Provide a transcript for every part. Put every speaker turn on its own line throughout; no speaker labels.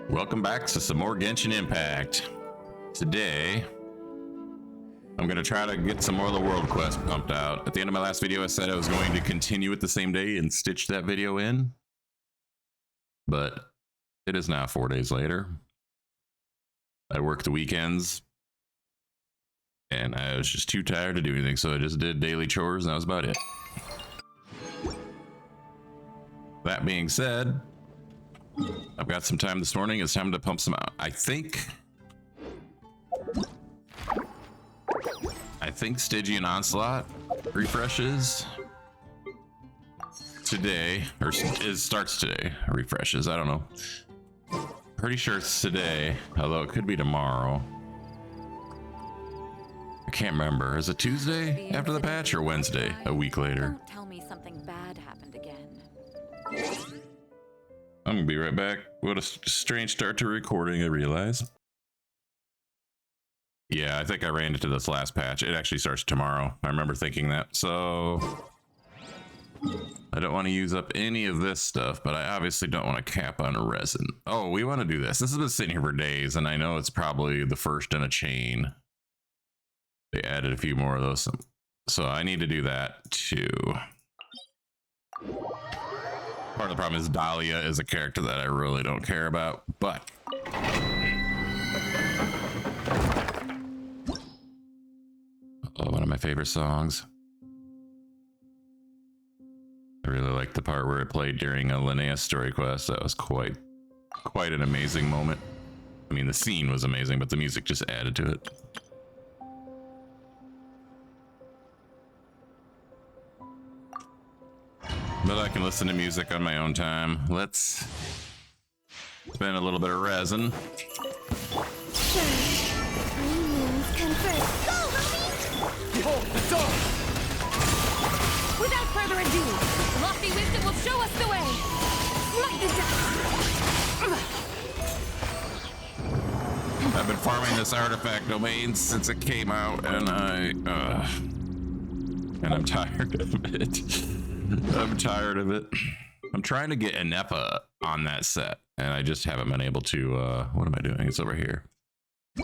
Welcome back to some more Genshin Impact. Today, I'm going to try to get some more of the world quest pumped out. At the end of my last video, I said I was going to continue it the same day and stitch that video in. But it is now 4 days later. I work the weekends. And I was just too tired to do anything, so I just did daily chores and that was about it. That being said, I've got some time this morning. It's time to pump some out. I think Stygian Onslaught refreshes today, or it starts today. Refreshes, I don't know. Pretty sure it's today, although it could be tomorrow. I can't remember. Is it Tuesday after the patch or Wednesday a week later?
Don't tell me something bad happened again.
I'm gonna be right back. What a strange start to recording, I realize. Yeah, I think I ran into this last patch. It actually starts tomorrow. I remember thinking that. So I don't want to use up any of this stuff, but I obviously don't want to cap on resin. Oh, we want to do this. This has been sitting here for days, and I know it's probably the first in a chain. They added a few more of those. So I need to do that too. Part of the problem is Dahlia is a character that I really don't care about, but oh, one of my favorite songs. I really like the part where it played during a Linnaeus story quest. That was quite an amazing moment. I mean, the scene was amazing, but the music just added to it. But I can listen to music on my own time. Let's spend a little bit of resin.
Sure. Three moons come first. Go, Ruby!
Behold, the dawn!
Without further ado, lofty wisdom will show us the way. Smite the dust.
I've been farming this artifact domain since it came out, and I'm tired of it. I'm tired of it. I'm trying to get Inepa on that set, and I just haven't been able to, what am I doing? It's over here.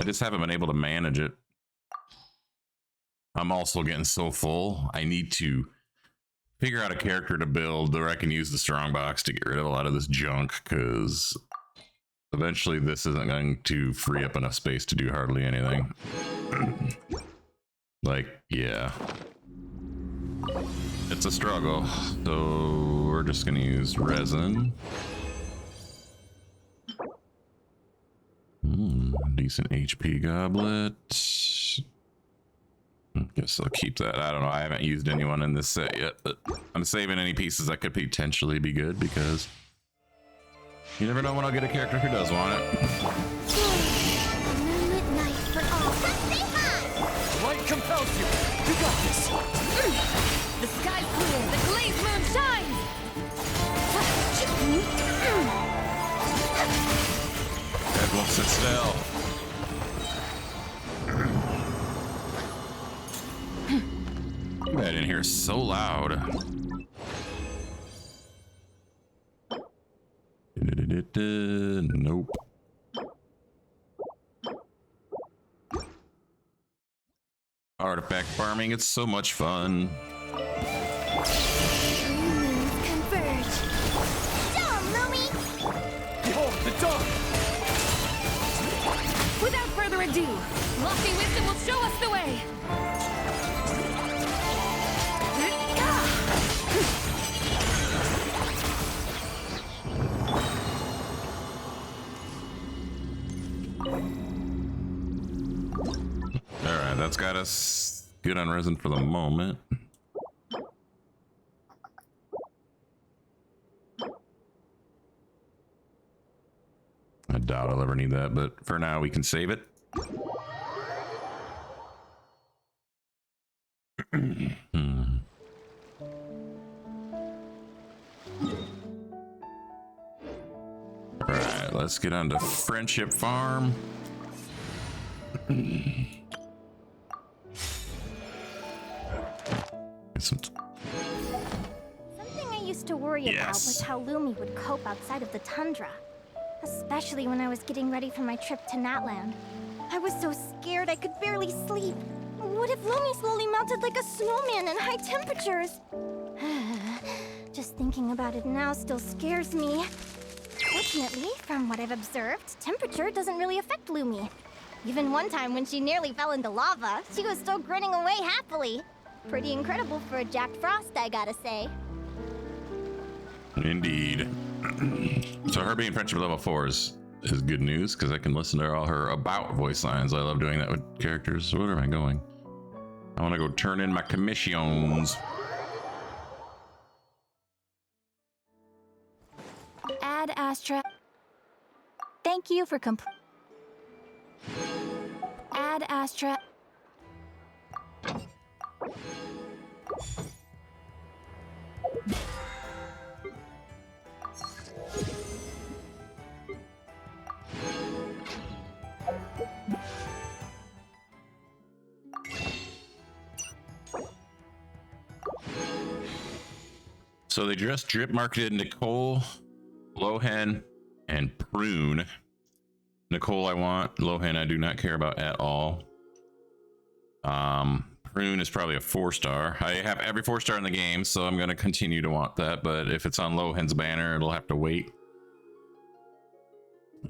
I just haven't been able to manage it. I'm also getting so full. I need to figure out a character to build where I can use the strongbox to get rid of a lot of this junk, because eventually this isn't going to free up enough space to do hardly anything. Like, yeah. It's a struggle, so we're just gonna use resin. Decent HP goblet. Guess I'll keep that. I don't know, I haven't used anyone in this set yet, but I'm saving any pieces that could potentially be good, because you never know when I'll get a character who does want it.
A moonlit night for all. Stay high!
Light compels you! You got this!
The sky's clear, the glazed moon shines!
That won't sit still. That in here is so loud. Nope. Artifact farming, it's so much fun.
Three moons converge. Dawn, Lumi!
Behold, the dawn!
Without further ado, lofty wisdom will show us the way.
Alright, that's got us good on resin for the moment. I doubt I'll ever need that, but for now we can save it. Alright, let's get on to Friendship Farm.
Something I used to worry about
Yes.
was how Lumi would cope outside of the tundra. especially when I was getting ready for my trip to Natland. I was so scared I could barely sleep. What if Lumi slowly melted like a snowman in high temperatures? Just thinking about it now still scares me. Fortunately, from what I've observed, temperature doesn't really affect Lumi. Even one time when she nearly fell into lava, she was still grinning away happily. Pretty incredible for a Jack Frost, I gotta say.
Indeed. So her being friendship level 4 is good news because I can listen to all her about voice lines. I love doing that with characters. So where am I going? I want to go turn in my commissions.
Ad Astra. Thank you for Ad Astra.
So they just drip marketed Nicole, Lohan, and Prune. Nicole I want, Lohan I do not care about at all. Prune is probably a 4-star. I have every 4-star in the game, so I'm going to continue to want that, but if it's on Lohan's banner, it'll have to wait.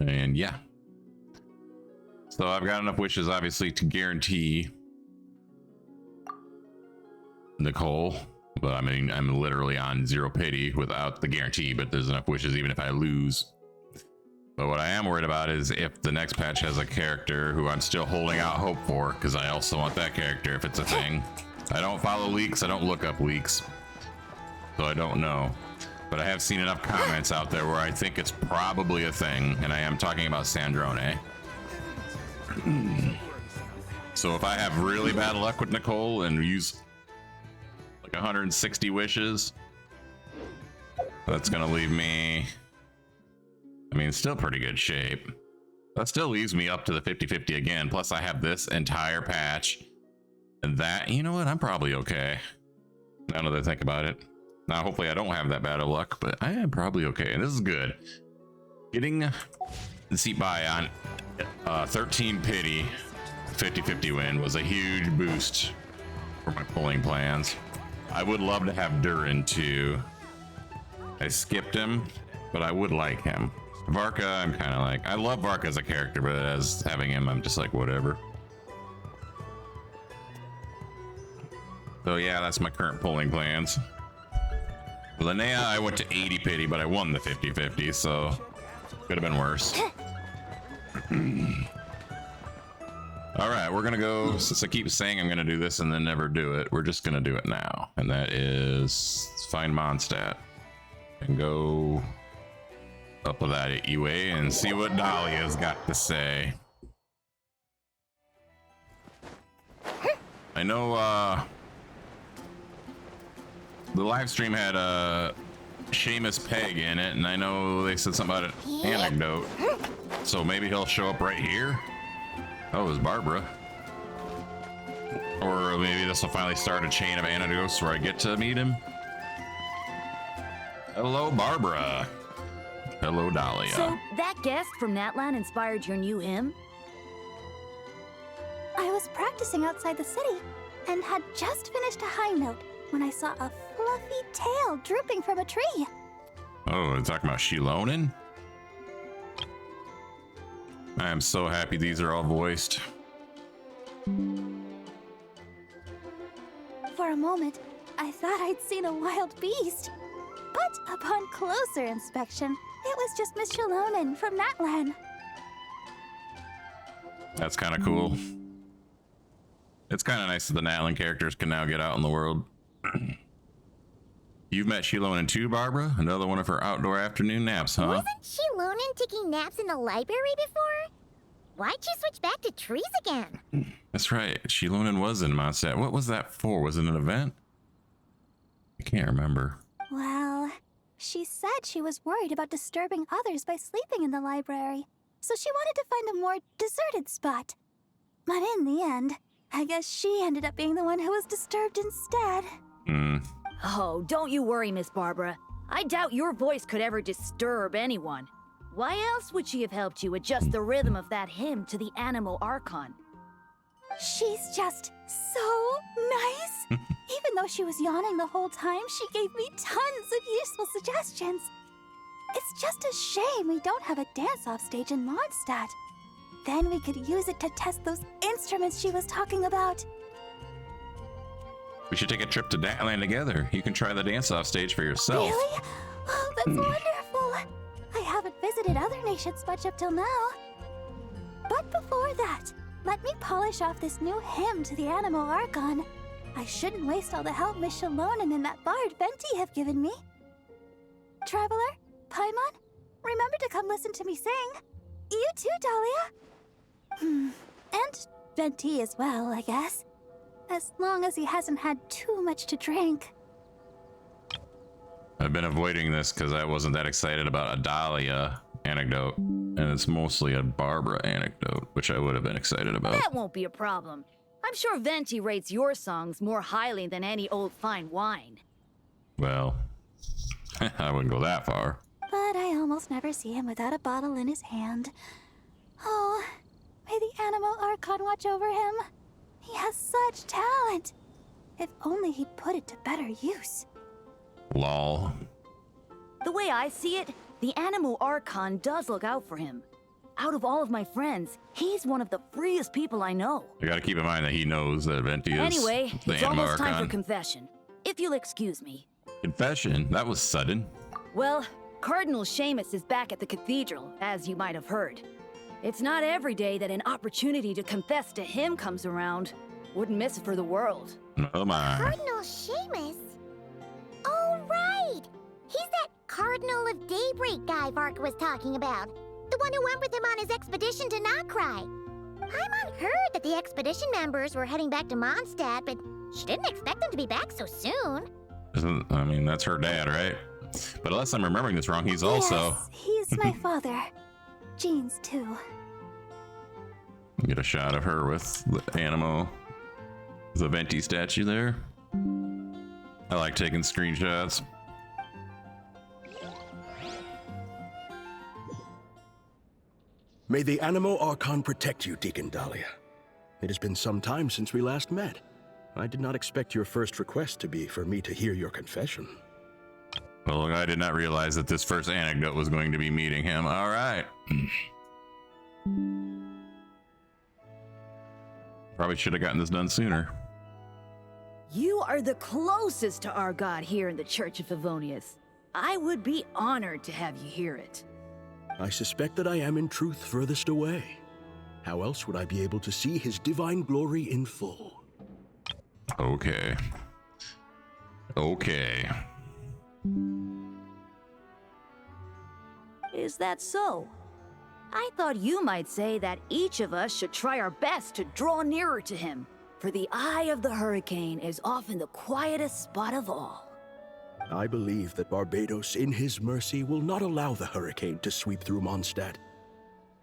And yeah. So I've got enough wishes, obviously, to guarantee Nicole. But I mean, I'm literally on 0 pity without the guarantee, but there's enough wishes even if I lose. But what I am worried about is if the next patch has a character who I'm still holding out hope for, because I also want that character if it's a thing. I don't follow leaks, I don't look up leaks, so I don't know. But I have seen enough comments out there where I think it's probably a thing, and I am talking about Sandrone. So if I have really bad luck with Nicole and use like 160 wishes, that's gonna leave me, I mean, still pretty good shape. That still leaves me up to the 50-50 again. Plus I have this entire patch and that, you know what? I'm probably okay. Now that I think about it. Now, hopefully I don't have that bad of luck, but I am probably okay. And this is good. Getting the seat by on 13 pity 50-50 win was a huge boost for my pulling plans. I would love to have Durin too. I skipped him, but I would like him. Varka, I'm kind of like, I love Varka as a character, but as having him, I'm just like, whatever. So yeah, that's my current pulling plans. Linnea, I went to 80 pity, but I won the 50-50, so could have been worse. All right, we're gonna go, since I keep saying I'm gonna do this and then never do it, we're just gonna do it now. And that is find Mondstadt and go up with that E-way and see what Dahlia's got to say. I know the live stream had Seamus Peg in it, and I know they said something about an anecdote, so maybe he'll show up right here. Oh, it was Barbara. Or maybe this will finally start a chain of anecdotes where I get to meet him. Hello, Barbara. Hello, Dahlia.
So, that guest from Natlan inspired your new hymn?
I was practicing outside the city and had just finished a high note when I saw a fluffy tail drooping from a tree.
Oh, they're talking about Shilonin? I am so happy these are all voiced.
For a moment, I thought I'd seen a wild beast. But upon closer inspection, it was just Miss Shilonin from Natlan.
That's kind of cool. It's kind of nice that the Natlan characters can now get out in the world. You've met Shilonin too, Barbara? Another one of her outdoor afternoon naps, huh?
Wasn't Shilonin taking naps in the library before? Why'd you switch back to trees again?
That's right. Shilonin was in Mondstadt. What was that for? Was it an event? I can't remember.
Well, she said she was worried about disturbing others by sleeping in the library, so she wanted to find a more deserted spot. But in the end, I guess she ended up being the one who was disturbed instead.
Oh, don't you worry, Miss Barbara. I doubt your voice could ever disturb anyone. Why else would she have helped you adjust the rhythm of that hymn to the Anemo Archon?
She's just so nice. Even though she was yawning the whole time, she gave me tons of useful suggestions. It's just a shame we don't have a dance-off stage in Mondstadt. Then we could use it to test those instruments she was talking about.
We should take a trip to Dahlia together. You can try the dance-off stage for yourself.
Really? Oh, that's wonderful. I haven't visited other nations much up till now. But before that, let me polish off this new hymn to the Anemo Archon. I shouldn't waste all the help Miss Shalonen and that bard Venti have given me. Traveler, Paimon, remember to come listen to me sing. You too, Dahlia. And Venti as well, I guess. As long as he hasn't had too much to drink.
I've been avoiding this because I wasn't that excited about a Dahlia anecdote, and it's mostly a Barbara anecdote, which I would have been excited about.
That won't be a problem. I'm sure Venti rates your songs more highly than any old fine wine.
Well, I wouldn't go that far.
But I almost never see him without a bottle in his hand. Oh, may the Anemo Archon watch over him. He has such talent. If only he'd put it to better use.
Lol.
The way I see it, the Anemo Archon does look out for him. Out of all of my friends, he's one of the freest people I know.
You gotta keep in mind that he knows that Venti is
Anyway,
the
it's
Anemo
almost time for
Archon.
confession. If you'll excuse me.
Confession? That was sudden.
Well, Cardinal Seamus is back at the cathedral, as you might have heard. It's not every day that an opportunity to confess to him comes around. Wouldn't miss it for the world.
Oh my.
Cardinal Seamus? Oh, right! He's that Cardinal of Daybreak guy Varka was talking about. The one who went with him on his expedition to Nocrai. Paimon heard that the expedition members were heading back to Mondstadt, but she didn't expect them to be back so soon.
I mean, that's her dad, right? But unless I'm remembering this wrong, he's also...
Yes, he's my father. Jean's too.
Get a shot of her with the Anemo, the Venti statue there. I like taking screenshots.
May the Anemo Archon protect you, Deacon Dahlia. It has been some time since we last met. I did not expect your first request to be for me to hear your confession.
Well, I did not realize that this first anecdote was going to be meeting him. All right. Probably should have gotten this done sooner.
You are the closest to our god here in the Church of Favonius. I would be honored to have you hear it.
I suspect that I am in truth furthest away. How else would I be able to see his divine glory in full?
Okay. Okay.
Is that so? I thought you might say that each of us should try our best to draw nearer to him, for the eye of the hurricane is often the quietest spot of all.
I believe that Barbados, in his mercy, will not allow the hurricane to sweep through Mondstadt.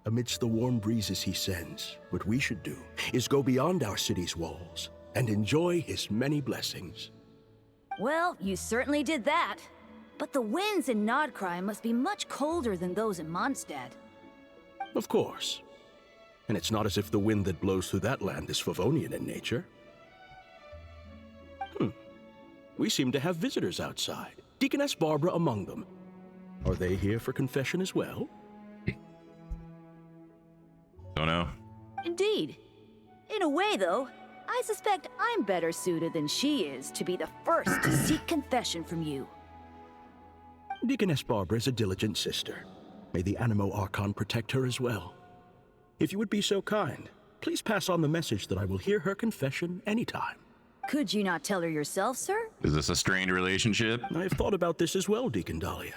Amidst the warm breezes he sends, what we should do is go beyond our city's walls and enjoy his many blessings.
Well, you certainly did that. But the winds in Nodcry must be much colder than those in Mondstadt.
Of course. And it's not as if the wind that blows through that land is Favonian in nature. We seem to have visitors outside. Deaconess Barbara among them. Are they here for confession as well?
Don't know.
Indeed. In a way, though, I suspect I'm better suited than she is to be the first to seek confession from you.
Deaconess Barbara is a diligent sister. May the Anemo Archon protect her as well. If you would be so kind, please pass on the message that I will hear her confession anytime.
Could you not tell her yourself, sir?
Is this a strained relationship?
I have thought about this as well, Deacon Dahlia.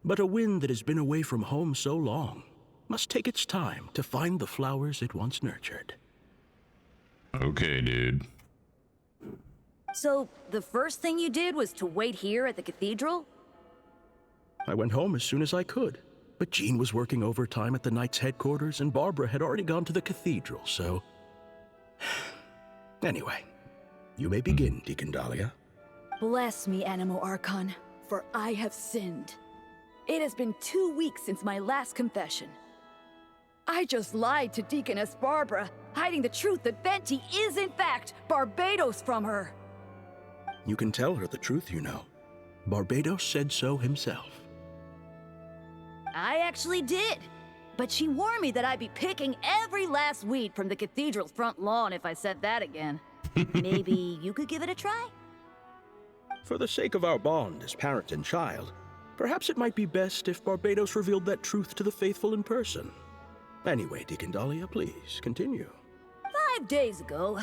But a wind that has been away from home so long must take its time to find the flowers it once nurtured.
Okay, dude.
So, the first thing you did was to wait here at the cathedral?
I went home as soon as I could, but Jean was working overtime at the Knight's headquarters and Barbara had already gone to the cathedral, so... Anyway, you may begin, Deacon Dahlia.
Bless me, Anemo Archon, for I have sinned. It has been 2 weeks since my last confession. I just lied to Deaconess Barbara, hiding the truth that Venti is in fact Barbados from her.
You can tell her the truth, you know. Barbados said so himself.
I actually did. But she warned me that I'd be picking every last weed from the cathedral's front lawn if I said that again. Maybe you could give it a try?
For the sake of our bond as parent and child, perhaps it might be best if Barbados revealed that truth to the faithful in person. Anyway, Deacon Dahlia, please, continue.
5 days ago,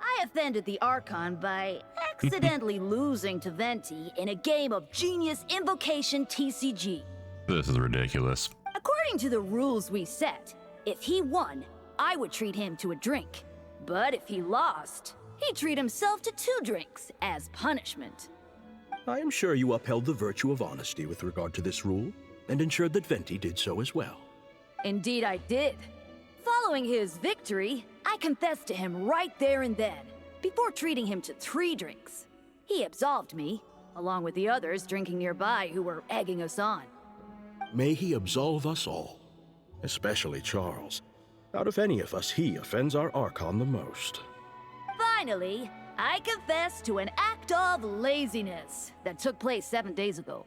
I offended the Archon by accidentally losing to Venti in a game of Genius Invocation TCG.
This is ridiculous.
According to the rules we set, if he won, I would treat him to a drink. But if he lost, he'd treat himself to 2 drinks as punishment.
I am sure you upheld the virtue of honesty with regard to this rule, and ensured that Venti did so as well.
Indeed I did. Following his victory, I confessed to him right there and then, before treating him to 3 drinks. He absolved me, along with the others drinking nearby who were egging us on.
May he absolve us all, especially Charles. Out of any of us, he offends our Archon the most.
Finally, I confess to an act of laziness that took place 7 days ago.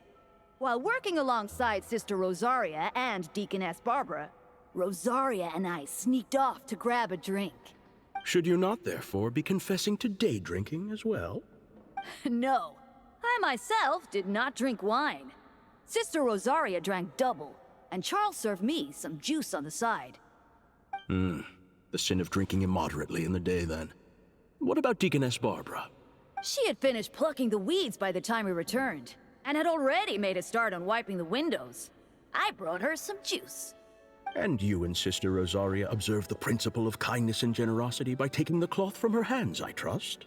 While working alongside Sister Rosaria and Deaconess Barbara, Rosaria and I sneaked off to grab a drink.
Should you not, therefore, be confessing to day drinking as well?
No, I myself did not drink wine. Sister Rosaria drank double, and Charles served me some juice on the side.
The sin of drinking immoderately in the day, then. What about Deaconess Barbara?
She had finished plucking the weeds by the time we returned, and had already made a start on wiping the windows. I brought her some juice.
And you and Sister Rosaria observed the principle of kindness and generosity by taking the cloth from her hands, I trust?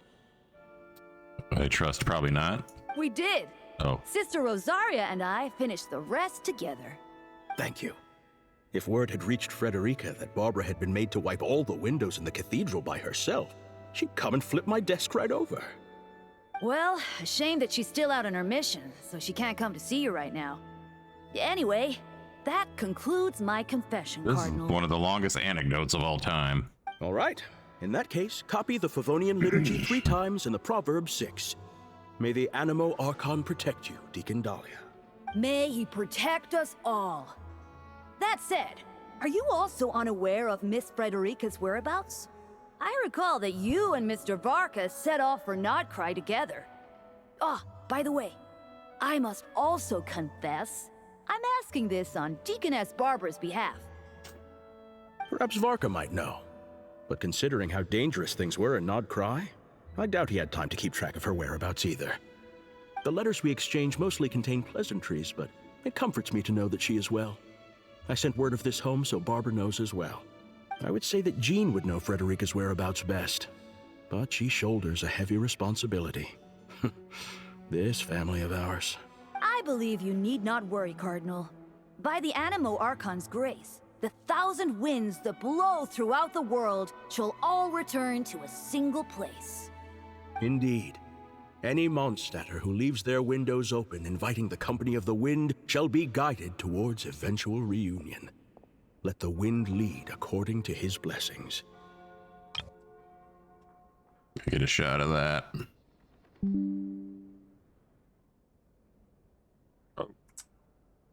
I trust probably not.
We did.
Oh.
Sister Rosaria and I finished the rest together.
Thank you. If word had reached Frederica that Barbara had been made to wipe all the windows in the cathedral by herself, she'd come and flip my desk right over.
Well, a shame that she's still out on her mission, so she can't come to see you right now. Anyway, that concludes my confession,
This
Cardinal.
is one of the longest anecdotes of all time.
All right. In that case, copy the Favonian liturgy 3 times and the proverb 6. May the Animo Archon protect you, Deacon Dahlia.
May he protect us all. That said, are you also unaware of Miss Frederica's whereabouts? I recall that you and Mr. Varka set off for Nodcry together. Ah, by the way, I must also confess, I'm asking this on Deaconess Barbara's behalf.
Perhaps Varka might know. But considering how dangerous things were in Nodcry, I doubt he had time to keep track of her whereabouts either. The letters we exchange mostly contain pleasantries, but it comforts me to know that she is well. I sent word of this home so Barbara knows as well. I would say that Jean would know Frederica's whereabouts best, but she shoulders a heavy responsibility. This family of ours.
I believe you need not worry, Cardinal. By the Animo Archon's grace, the 1,000 winds that blow throughout the world shall all return to a single place.
Indeed. Any Mondstadter who leaves their windows open inviting the company of the wind shall be guided towards eventual reunion. Let the wind lead according to his blessings.
Get a shot of that. Oh.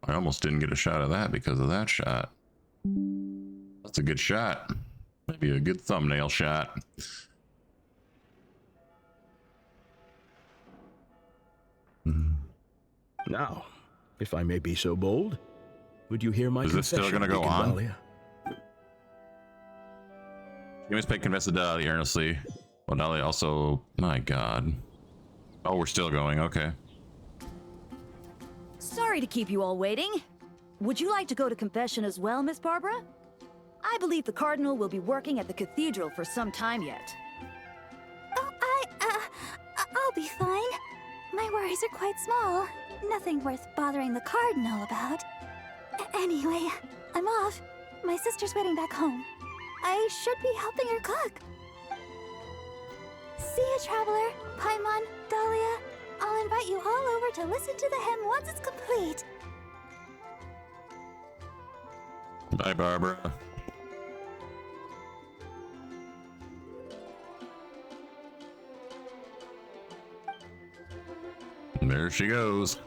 I almost didn't get a shot of that because of that shot. That's a good shot. Maybe a good thumbnail shot.
Now, if I may be so bold, would you hear my
Is this
confession,
still gonna go
Deacon
on?
Dahlia?
You must pay confess to Dahlia earnestly. Well, Dahlia also... My god. Oh, we're still going. Okay.
Sorry to keep you all waiting. Would you like to go to confession as well, Miss Barbara? I believe the Cardinal will be working at the cathedral for some time yet.
Oh, I'll be fine. My worries are quite small. Nothing worth bothering the Cardinal about. Anyway, I'm off. My sister's waiting back home. I should be helping her cook. See you, Traveler, Paimon, Dahlia. I'll invite you all over to listen to the hymn once it's complete.
Bye, Barbara. And there she goes.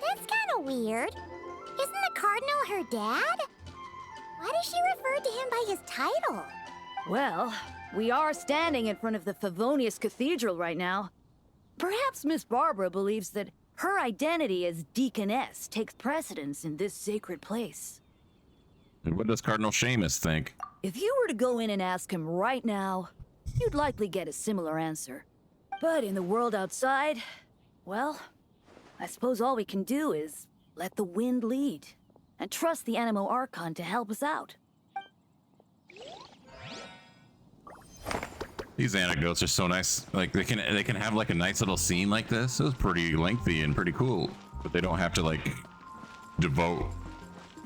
That's kind of weird. Isn't the Cardinal her dad? Why does she refer to him by his title?
Well, we are standing in front of the Favonius Cathedral right now. Perhaps Miss Barbara believes that her identity as Deaconess takes precedence in this sacred place.
And what does Cardinal Seamus think?
If you were to go in and ask him right now, you'd likely get a similar answer. But in the world outside, well, I suppose all we can do is let the wind lead and trust the Animo Archon to help us out.
These anecdotes are so nice. Like they can have like a nice little scene like this. It was pretty lengthy and pretty cool, but they don't have to like devote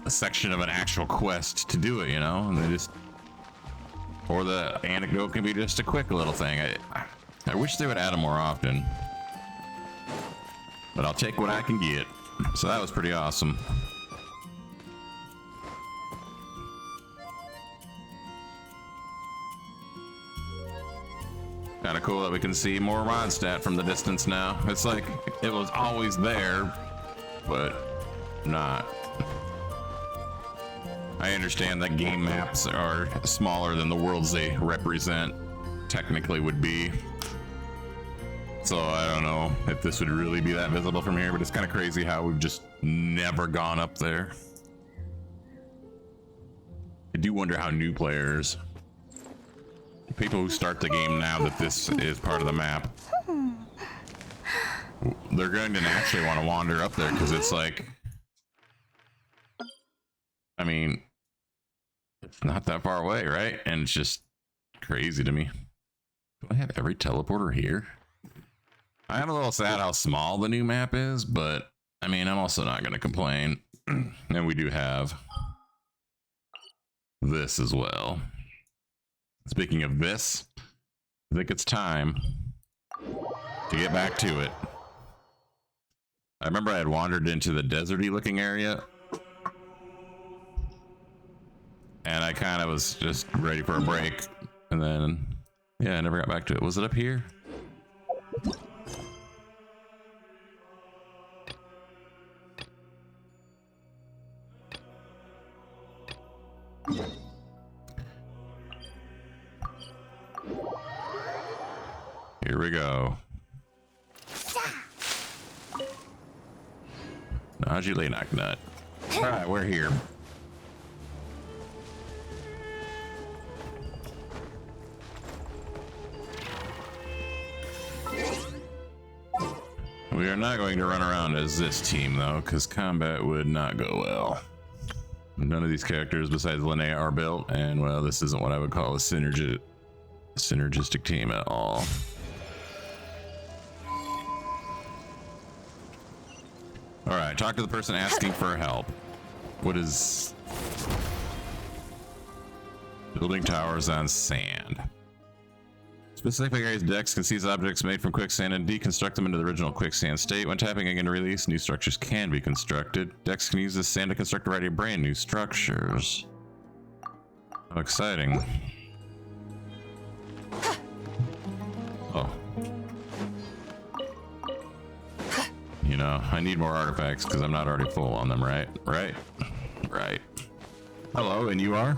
a section of an actual quest to do it, you know? And they just, or the anecdote can be just a quick little thing. I wish they would add them more often, but I'll take what I can get. So that was pretty awesome. Kind of cool that we can see more Mondstadt from the distance now. It's like it was always there, but not. I understand that game maps are smaller than the worlds they represent technically would be. So I don't know if this would really be that visible from here, but it's kind of crazy how we've just never gone up there. I do wonder how new players, people who start the game now that this is part of the map, they're going to naturally want to wander up there because it's like, I mean, it's not that far away, right? And it's just crazy to me. Do I have every teleporter here? I am a little sad how small the new map is, but I mean, I'm also not going to complain. And we do have this as well. Speaking of this, I think it's time to get back to it. I remember I had wandered into the deserty looking area, and I kind of was just ready for a break, and then, yeah, I never got back to it. Was it up here? Here we go. Nodulate Knocknut. Alright, we're here. We are not going to run around as this team though, because combat would not go well. None of these characters besides Linnea are built, and well, this isn't what I would call a synergistic team at all. All right, talk to the person asking for help. What is building towers on sand? Specific areas Dex can seize objects made from quicksand and deconstruct them into the original quicksand state. When tapping again to release, new structures can be constructed. Dex can use this sand to construct a variety of brand new structures. How exciting. Oh. You know, I need more artifacts because I'm not already full on them, right? Right. Hello, and you are?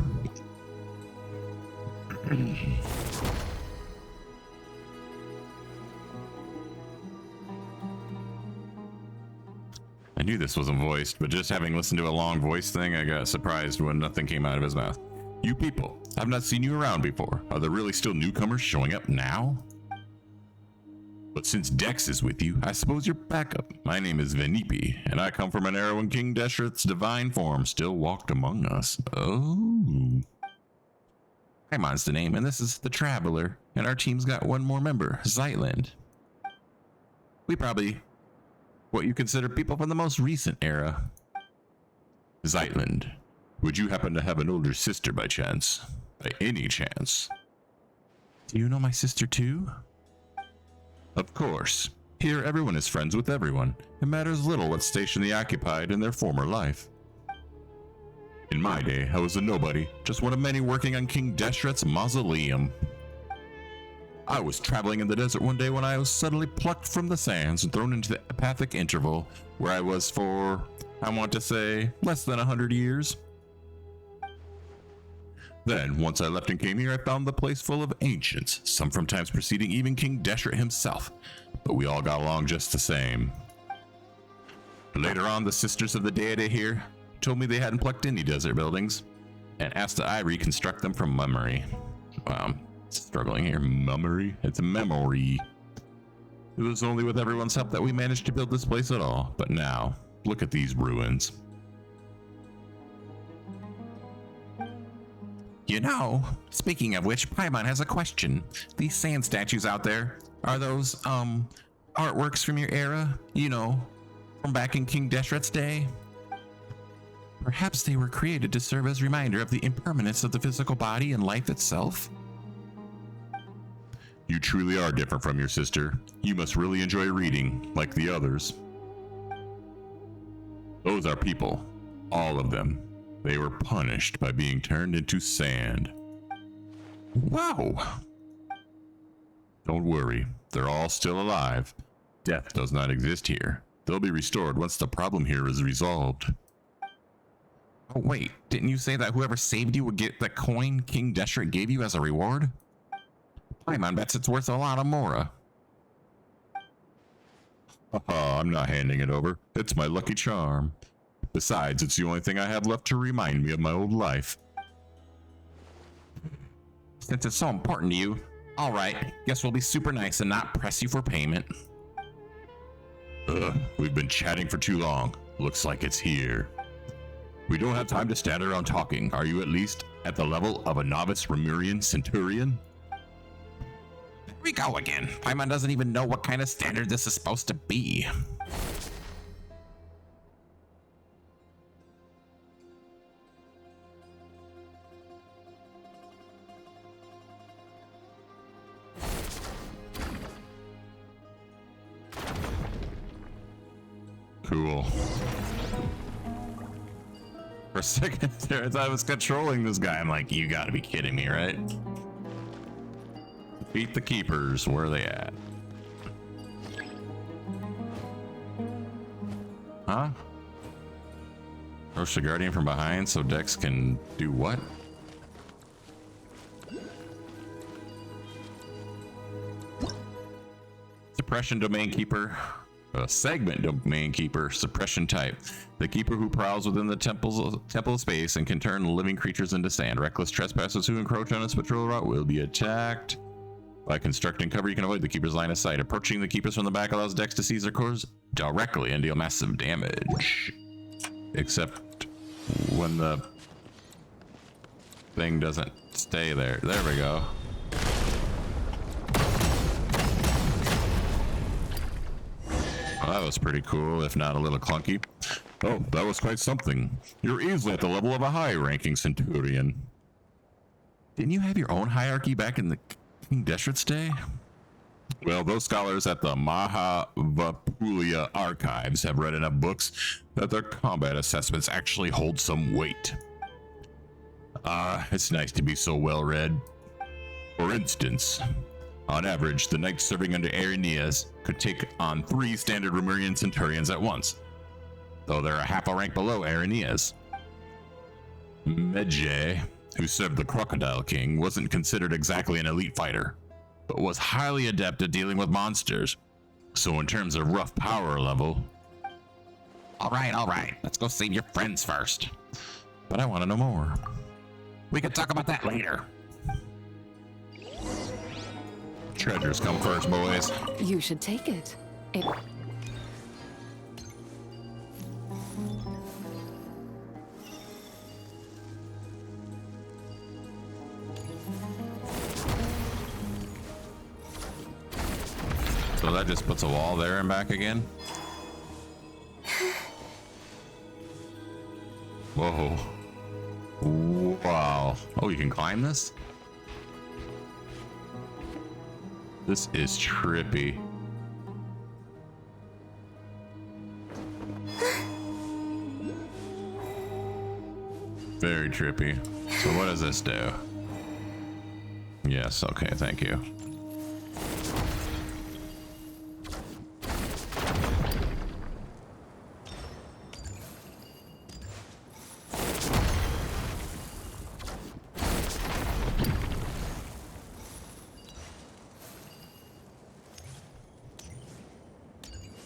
I knew this wasn't voiced, but just having listened to a long voice thing, I got surprised when nothing came out of his mouth. You people, I've not seen you around before. Are there really still newcomers showing up now? But since Dex is with you, I suppose you're backup. My name is Venipi, and I come from an era when King Deshret's divine form still walked among us. Oh. Paimon's the name, and this is the Traveler, and our team's got one more member, Zeitland. We probably what you consider people from the most recent era. Zeitland, would you happen to have an older sister by chance? By any chance? Do you know my sister too? Of course. Here everyone is friends with everyone. It matters little what station they occupied in their former life. In my day, I was a nobody, just one of many working on King Deshret's mausoleum. I was traveling in the desert one day when I was suddenly plucked from the sands and thrown into the apathic interval where I was for, I want to say, less than 100 years. Then, once I left and came here, I found the place full of ancients, some from times preceding even King Deshret himself, but we all got along just the same. Later on, the sisters of the deity here told me they hadn't plucked any desert buildings, and asked that I reconstruct them from memory. Wow, I'm struggling here. Memory? It's a memory. It was only with everyone's help that we managed to build this place at all, but now, look at these ruins. You know, speaking of which, Paimon has a question. These sand statues out there, are those, artworks from your era? You know, from back in King Deshret's day? Perhaps they were created to serve as a reminder of the impermanence of the physical body and life itself? You truly are different from your sister. You must really enjoy reading, like the others. Those are people. All of them. They were punished by being turned into sand. Wow! Don't worry, they're all still alive. Death does not exist here. They'll be restored once the problem here is resolved. Oh wait, didn't you say that whoever saved you would get the coin King Deshret gave you as a reward? Paimon bets it's worth a lot of mora. Haha, I'm not handing it over. It's my lucky charm. Besides, it's the only thing I have left to remind me of my old life. Since it's so important to you, alright, guess we'll be super nice and not press you for payment. We've been chatting for too long. Looks like it's here. We don't have time to stand around talking. Are you at least at the level of a novice Remurian centurion? There we go again. Paimon doesn't even know what kind of standard this is supposed to be. Cool. For a second there, I thought I was controlling this guy. I'm like, you gotta be kidding me, right? Beat the keepers. Where are they at? Huh? Approach the guardian from behind so Dex can do what? Suppression domain keeper. A segment domain keeper, suppression type. The keeper who prowls within the temple space and can turn living creatures into sand. Reckless trespassers who encroach on its patrol route will be attacked. By constructing cover, you can avoid the keeper's line of sight. Approaching the keepers from the back allows Dex to seize their cores directly and deal massive damage. Except when the thing doesn't stay there. There we go. Well, that was pretty cool, if not a little clunky. Oh, that was quite something. You're easily at the level of a high-ranking centurion. Didn't you have your own hierarchy back in the King Deshret's day? Well, those scholars at the Mahavapulia archives have read enough books that their combat assessments actually hold some weight. It's nice to be so well-read. For instance, on average, the knights serving under Aeneas could take on 3 standard Remurian centurions at once, though they're a half a rank below Aeneas. Medjay, who served the Crocodile King, wasn't considered exactly an elite fighter, but was highly adept at dealing with monsters. So in terms of rough power level... Alright, let's go save your friends first. But I want to know more. We can talk about that later. Treasures come first, boys.
You should take it.
So that just puts a wall there and back again? Whoa. Wow. Oh, you can climb this? This is trippy. Very trippy. So what does this do? Yes, okay, thank you.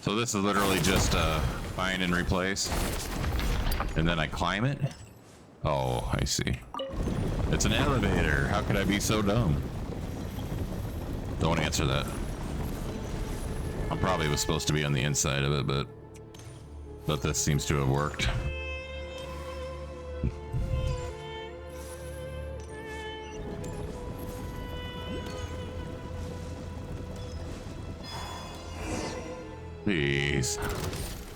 So this is literally just find and replace. And then I climb it? Oh, I see. It's an elevator. How could I be so dumb? Don't answer that. I probably was supposed to be on the inside of it, but this seems to have worked. Please.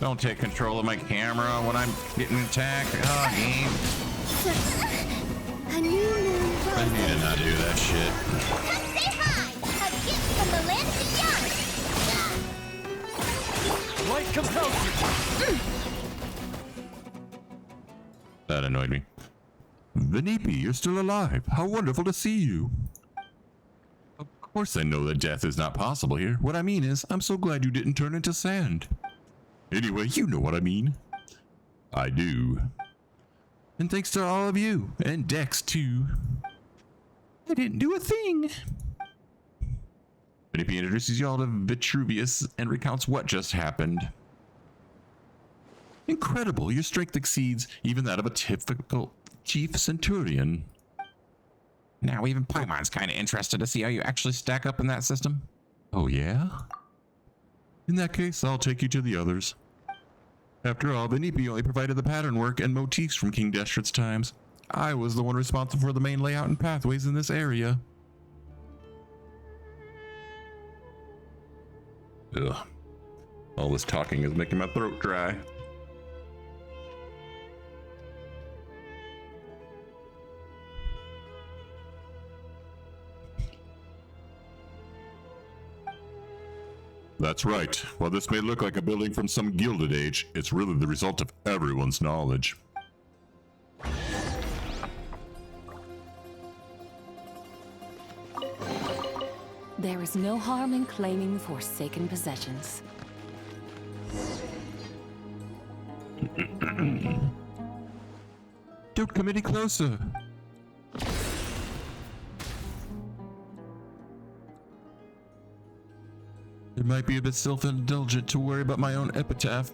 Don't take control of my camera when I'm getting attacked. Oh, game.
A new moon
I
rises.
need to not do that shit.
Come say hi! A gift from the land beyond!
Light compels you.
That annoyed me. Venipi, you're still alive. How wonderful to see you. Of course I know that death is not possible here. What I mean is, I'm so glad you didn't turn into sand. Anyway, you know what I mean. I do. And thanks to all of you, and Dex too. I didn't do a thing. Venipi introduces y'all to Vitruvius and recounts what just happened. Incredible, your strength exceeds even that of a typical chief centurion. Now even Paimon's kind of interested to see how you actually stack up in that system. Oh yeah? In that case, I'll take you to the others. After all, Venipi only provided the pattern work and motifs from King Destrit's times. I was the one responsible for the main layout and pathways in this area. Ugh. All this talking is making my throat dry. That's right. While this may look like a building from some Gilded Age, it's really the result of everyone's knowledge.
There is no harm in claiming forsaken possessions.
Don't come any closer. It might be a bit self-indulgent to worry about my own epitaph.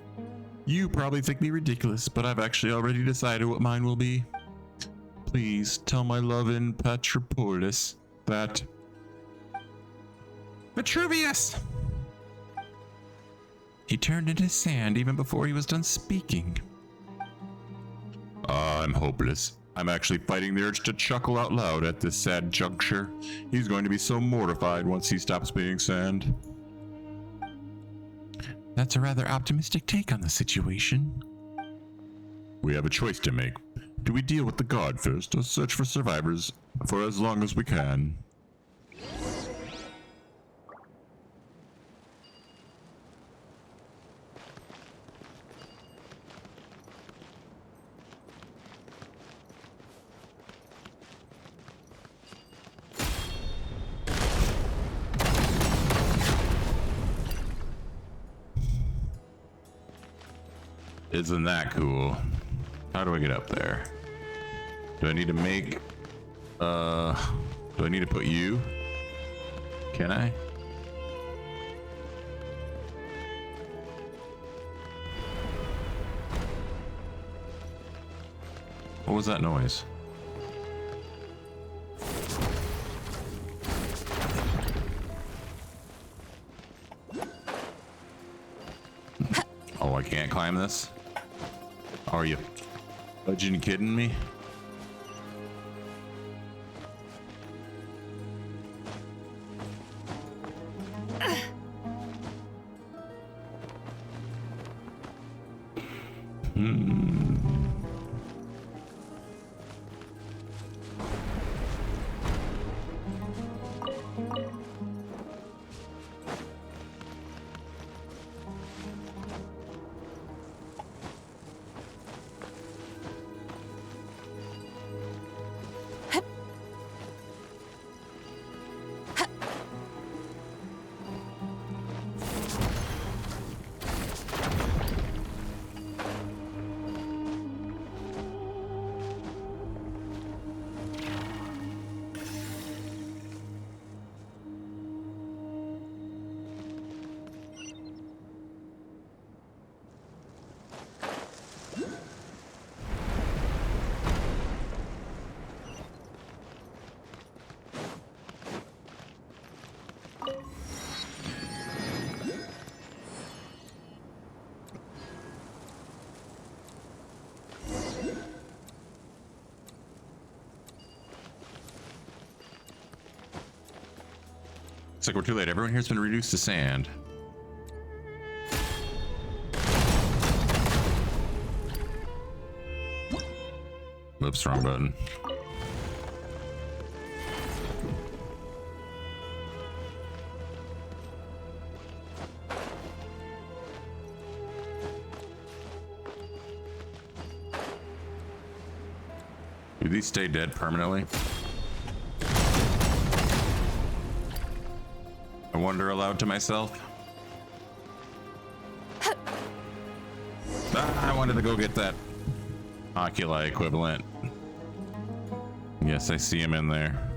You probably think me ridiculous, but I've actually already decided what mine will be. Please tell my love-in Patropolis that... Vitruvius! He turned into sand even before he was done speaking. I'm hopeless. I'm actually fighting the urge to chuckle out loud at this sad juncture. He's going to be so mortified once he stops being sand. That's a rather optimistic take on the situation. We have a choice to make. Do we deal with the god first, or search for survivors for as long as we can? Isn't that cool? How do I get up there? Do I need to make... do I need to put you? Can I? What was that noise? Oh, I can't climb this? Are you fudging kidding me? Looks like we're too late. Everyone here's been reduced to sand. Oops, wrong button. Do these stay dead permanently? I wonder aloud to myself. I wanted to go get that Oculi equivalent. Yes, I see him in there.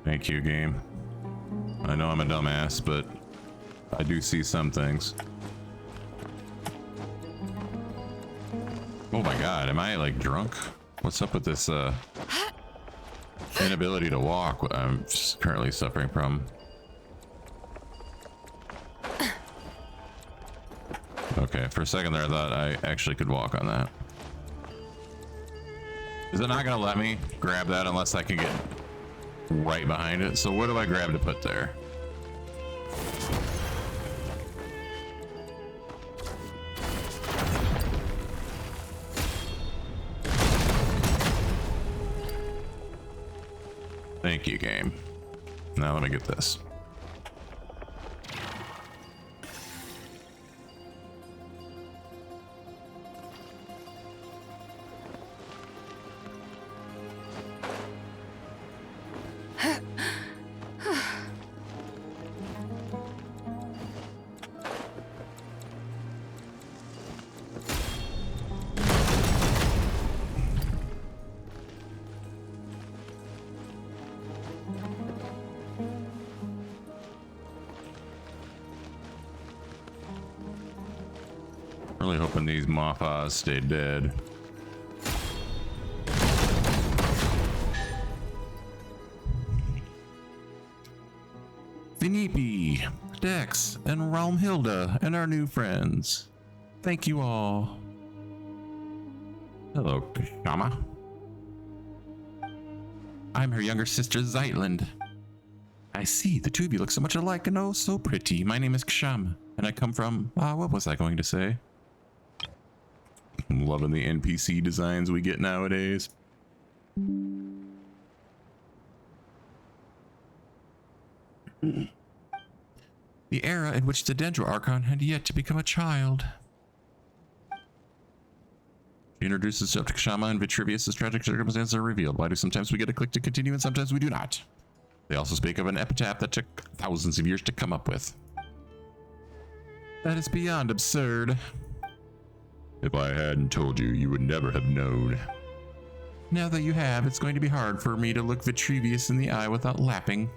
Thank you, game. I know I'm a dumbass, but I do see some things. Oh my god, am I like drunk? What's up with this inability to walk I'm currently suffering from? Okay, for a second there I thought I actually could walk on that. Is it not gonna let me grab that unless I can get right behind it? So what do I grab to put there? Thank you, game. Now let me get this. Really hoping these Mothas stay dead. Vinipi, Dex, and Realmhilda, and our new friends. Thank you all. Hello, Kshama. I'm her younger sister, Zeitland. I see, the two of you look so much alike and oh, so pretty. My name is Kshama, and I come from, what was I going to say? I'm loving the NPC designs we get nowadays. The era in which the Dendro Archon had yet to become a child. She introduces herself to Kshama and Vitruvius' tragic circumstances are revealed. Why do sometimes we get a click to continue and sometimes we do not? They also speak of an epitaph that took thousands of years to come up with. That is beyond absurd. If I hadn't told you, you would never have known. Now that you have, it's going to be hard for me to look Vitruvius in the eye without laughing.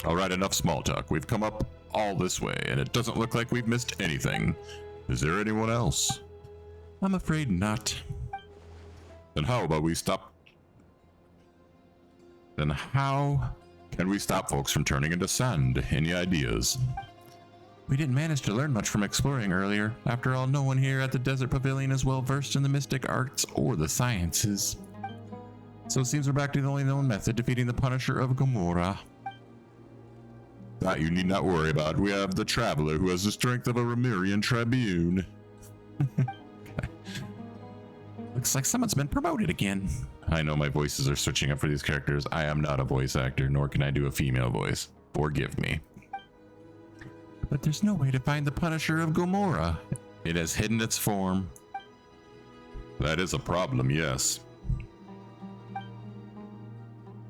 Alright, enough small talk. We've come up all this way, and it doesn't look like we've missed anything. Is there anyone else? I'm afraid not. Then how about we stop? Then how can we stop folks from turning into sand? Any ideas? We didn't manage to learn much from exploring earlier. After all, no one here at the Desert Pavilion is well versed in the mystic arts or the sciences. So it seems we're back to the only known method, defeating the Punisher of Gomorrah. That you need not worry about. We have the Traveler who has the strength of a Remirian Tribune. Looks like someone's been promoted again. I know my voices are switching up for these characters. I am not a voice actor, nor can I do a female voice. Forgive me. But there's no way to find the Punisher of Gomorrah. It has hidden its form. That is a problem, yes.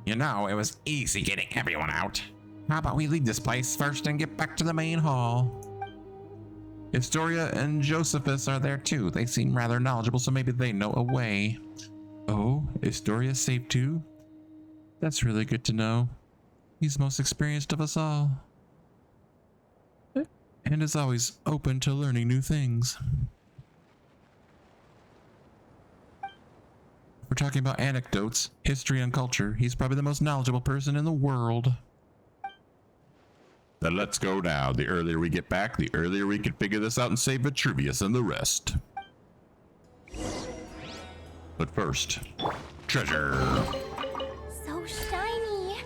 You know, it was easy getting everyone out. How about we leave this place first and get back to the main hall? Historia and Josephus are there too. They seem rather knowledgeable, so maybe they know a way. Oh, Historia's safe too? That's really good to know. He's most experienced of us all. And is always open to learning new things. We're talking about anecdotes, history, and culture. He's probably the most knowledgeable person in the world. Then let's go now. The earlier we get back, the earlier we can figure this out and save Vitruvius and the rest. But first, treasure.
So shiny.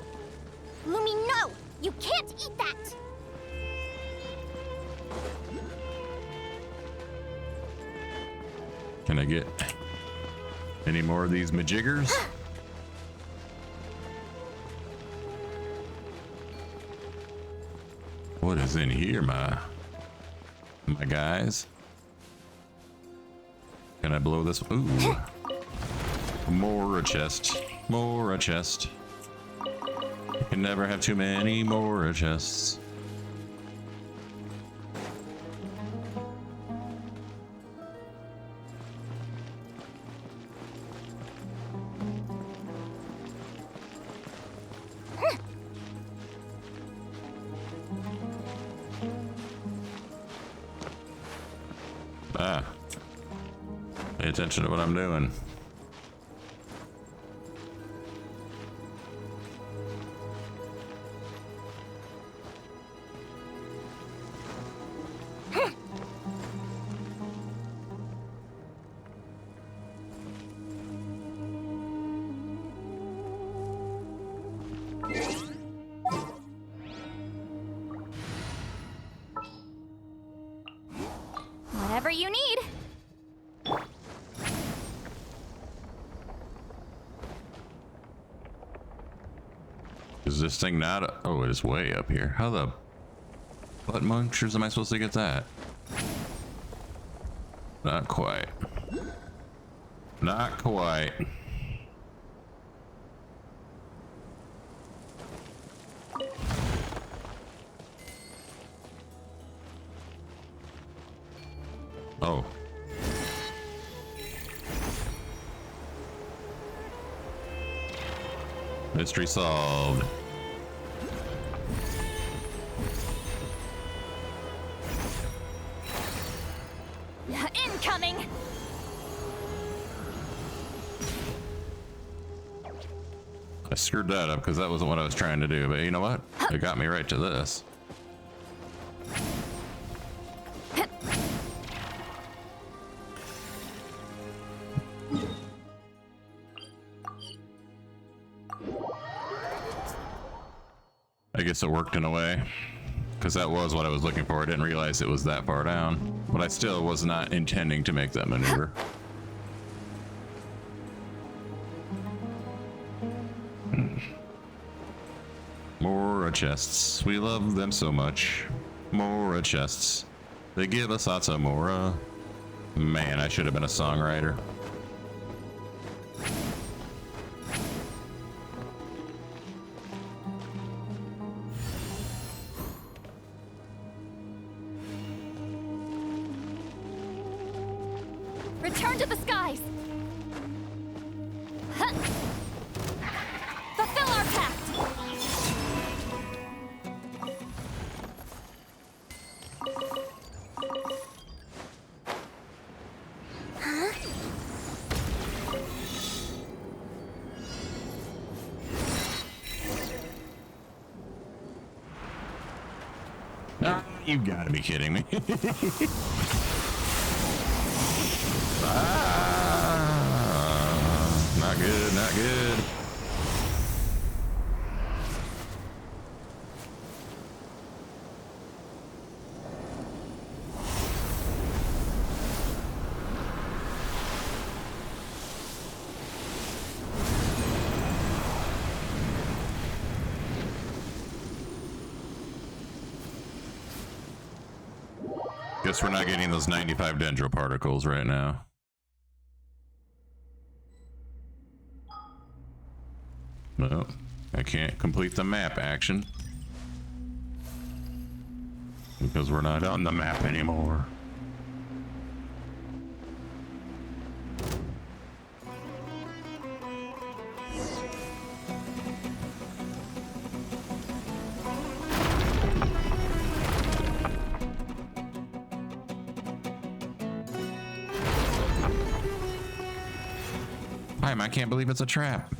You can't eat that!
Can I get any more of these majiggers? What is in here, my guys? Can I blow this? Ooh. More a chest. More a chest. You can never have too many more chests. Ah. Pay attention to what I'm doing.
Whatever you need.
Is this thing not? Oh, it is way up here. How the butt munchers am I supposed to get that? Not quite. Not quite. Oh. Mystery solved.
Incoming!
I screwed that up because that wasn't what I was trying to do, but you know what? It got me right to this. I guess it worked in a way, because that was what I was looking for. I didn't realize it was that far down, but I still was not intending to make that maneuver. More chests. We love them so much. More chests. They give us lots of more. Man, I should have been a songwriter.
Return to the skies! Huh. Fulfill our pact! Huh?
Ah, you gotta be kidding me. Not good, not good. Guess we're not getting those 95 dendro particles right now. No, I can't complete the map action because we're not on the map anymore. I can't believe it's a trap.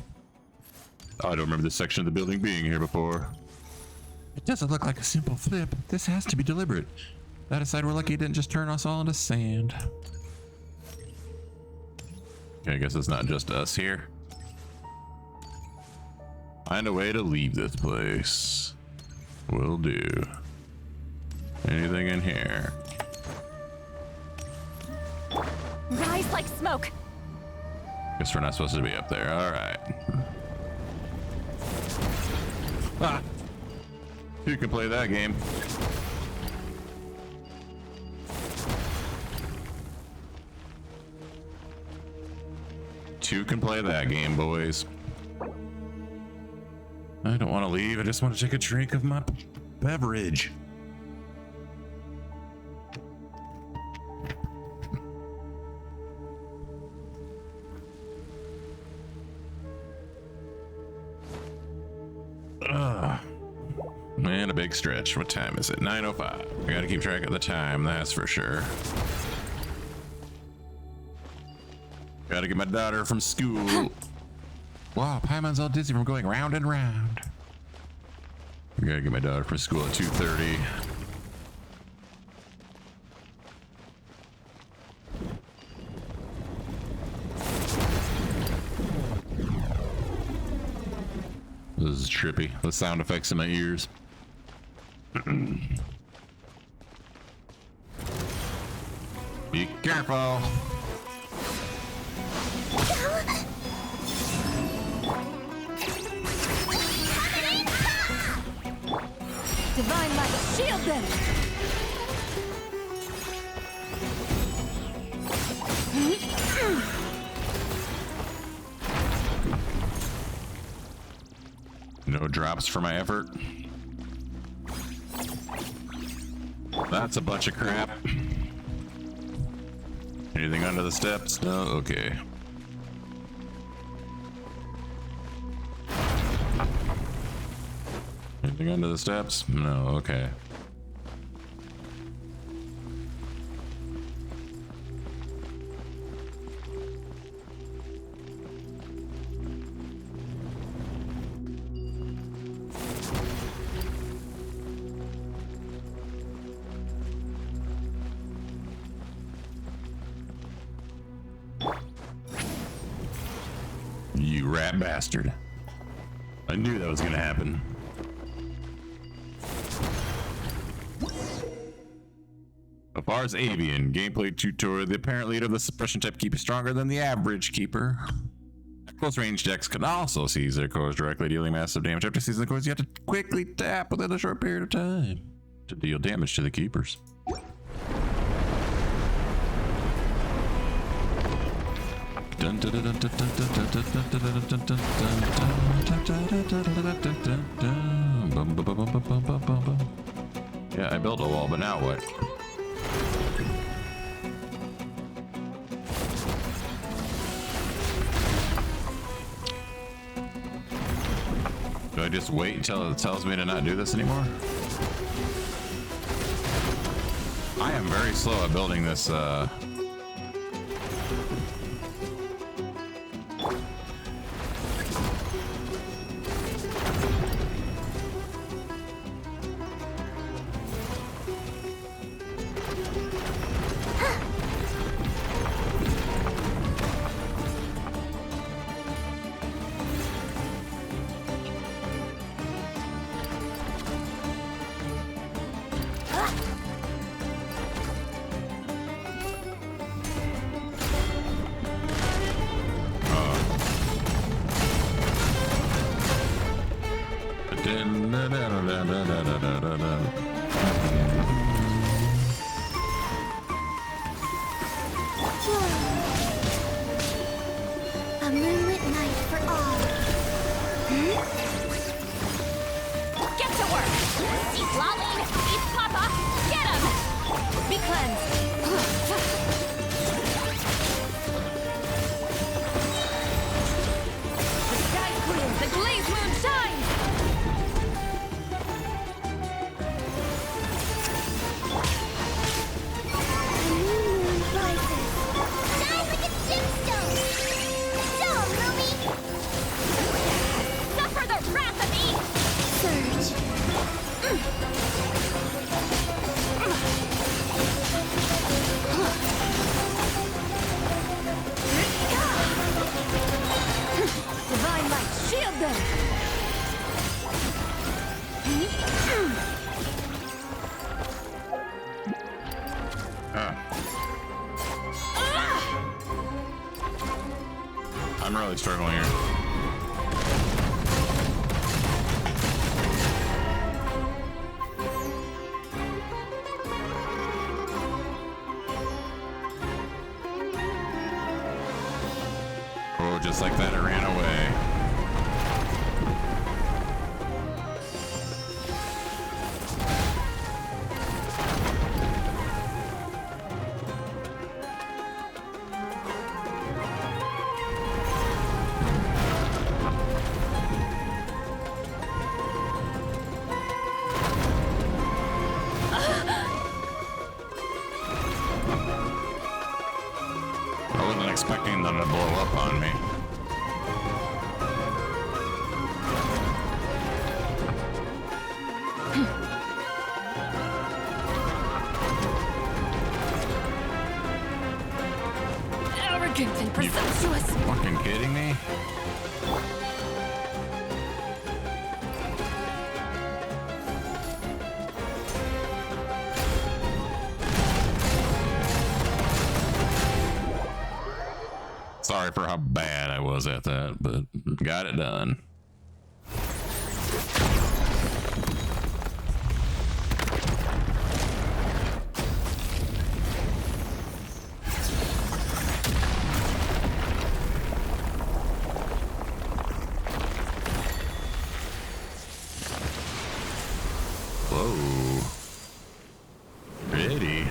I don't remember this section of the building being here before. It doesn't look like a simple flip. This has to be deliberate. That aside, we're lucky it didn't just turn us all into sand. Okay, I guess it's not just us here. Find a way to leave this place. Will do. Anything in here?
Rise like smoke.
Guess we're not supposed to be up there. All right. Ah! You can play that game. Two can play that game, boys. I don't want to leave. I just want to take a drink of my beverage. Man, a big stretch. What time is it? 9:05. I gotta keep track of the time, that's for sure. Gotta get my daughter from school. Wow, Paimon's all dizzy from going round and round. I gotta get my daughter from school at 2:30. This is trippy. The sound effects in my ears. Be careful.
Divine light, shield them!
No drops for my effort. That's a bunch of crap. Anything under the steps? No? Okay. Anything under the steps? No, okay. You rat bastard. I knew that was gonna happen. As far as Avian, gameplay tutorial, the apparent leader of the suppression type keeper is stronger than the average keeper. Close range decks can also seize their cores directly, dealing massive damage. After seizing the cores, you have to quickly tap within a short period of time to deal damage to the keepers. Yeah, I built a wall, but now what? Do I just wait until it tells me to not do this anymore? I am very slow at building this,
A moonlit night for all.
Get to work! Eat Lolly! Eat Papa! Get him! Be cleansed! The sky's clear! The glazed moon shines!
A new moon rises. Shine like a gemstone. Show 'em, Ruby.
Suffer the wrath of me!
Surge.
I'm really struggling here. Oh, just like that, it ran away. I wasn't expecting them to blow up on me.
Arrogant and presumptuous.
Fucking kidding me? Sorry for how bad I was at that, but got it done. Whoa. Ready.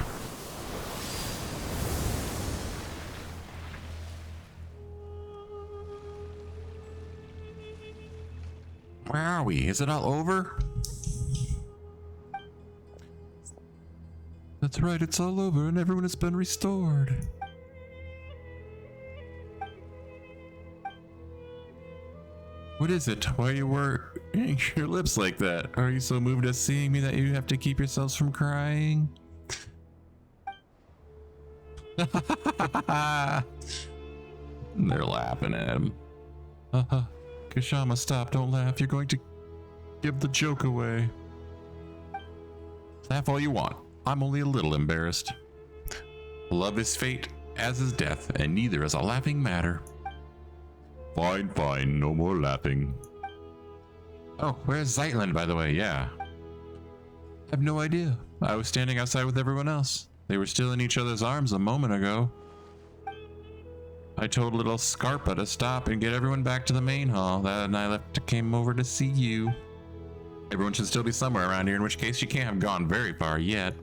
Where are we? Is it all over? That's right, it's all over and everyone has been restored. What is it? Why you were your lips like that? Are you so moved at seeing me that you have to keep yourselves from crying? They're laughing at him. Kashama, stop, don't laugh. You're going to give the joke away. Laugh all you want. I'm only a little embarrassed. Love is fate, as is death, and neither is a laughing matter. Fine, fine, no more laughing. Oh, where's Zeitland, by the way? Yeah. I have no idea. I was standing outside with everyone else. They were still in each other's arms a moment ago. I told little Scarpa to stop and get everyone back to the main hall. That and I came over to see you. Everyone should still be somewhere around here, in which case you can't have gone very far yet.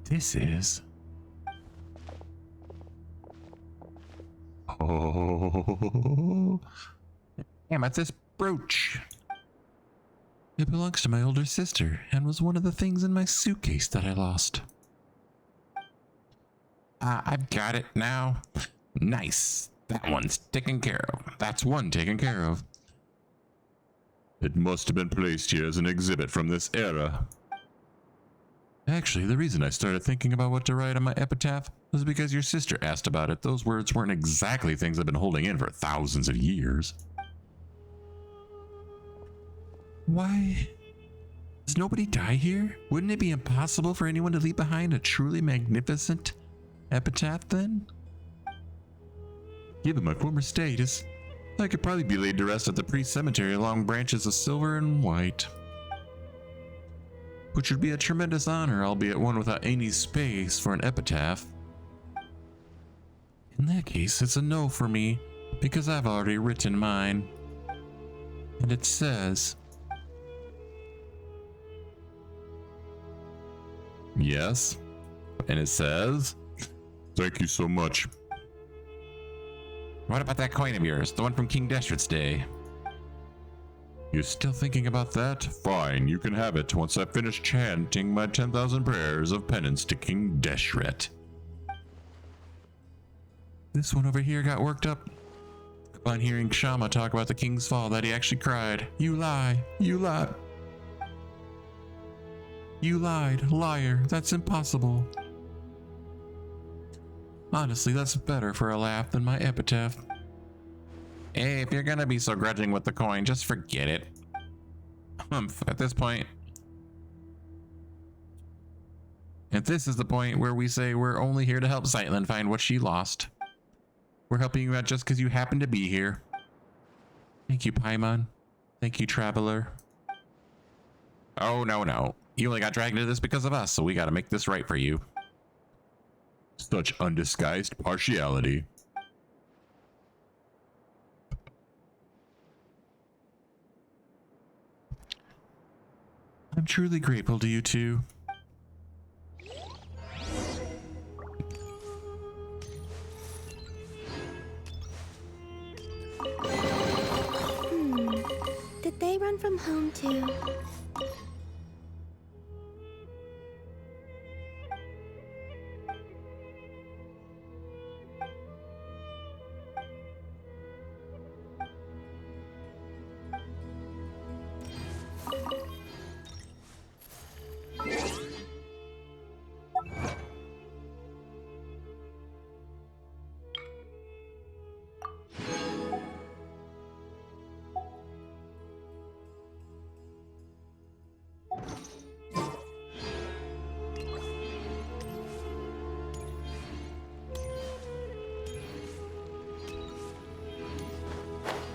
This is... Oh... Amethyst brooch. It belongs to my older sister and was one of the things in my suitcase that I lost. I've got it now. Nice. That one's taken care of. That's one taken care of. It must have been placed here as an exhibit from this era. Actually, the reason I started thinking about what to write on my epitaph was because your sister asked about it. Those words weren't exactly things I've been holding in for thousands of years. Why? Does nobody die here? Wouldn't it be impossible for anyone to leave behind a truly magnificent epitaph then? Given my former status, I could probably be laid to rest at the pre-cemetery along branches of silver and white. Which would be a tremendous honor, albeit one without any space for an epitaph. In that case, it's a no for me, because I've already written mine. And it says... Yes, and it says... Thank you so much. What about that coin of yours, the one from King Deshret's day? You're still thinking about that? Fine, you can have it once I finish chanting my 10,000 prayers of penance to King Deshret. This one over here got worked up upon hearing Shama talk about the king's fall, that he actually cried, "You lie, you lie. You lied, liar, that's impossible." Honestly, that's better for a laugh than my epitaph. Hey, if you're gonna be so grudging with the coin, just forget it. At this point... And this is the point where we say we're only here to help Sightland find what she lost. We're helping you out just because you happen to be here. Thank you, Paimon. Thank you, Traveler. Oh, no. You only got dragged into this because of us, so we gotta make this right for you. Such undisguised partiality. I'm truly grateful to you two.
Did they run from home too?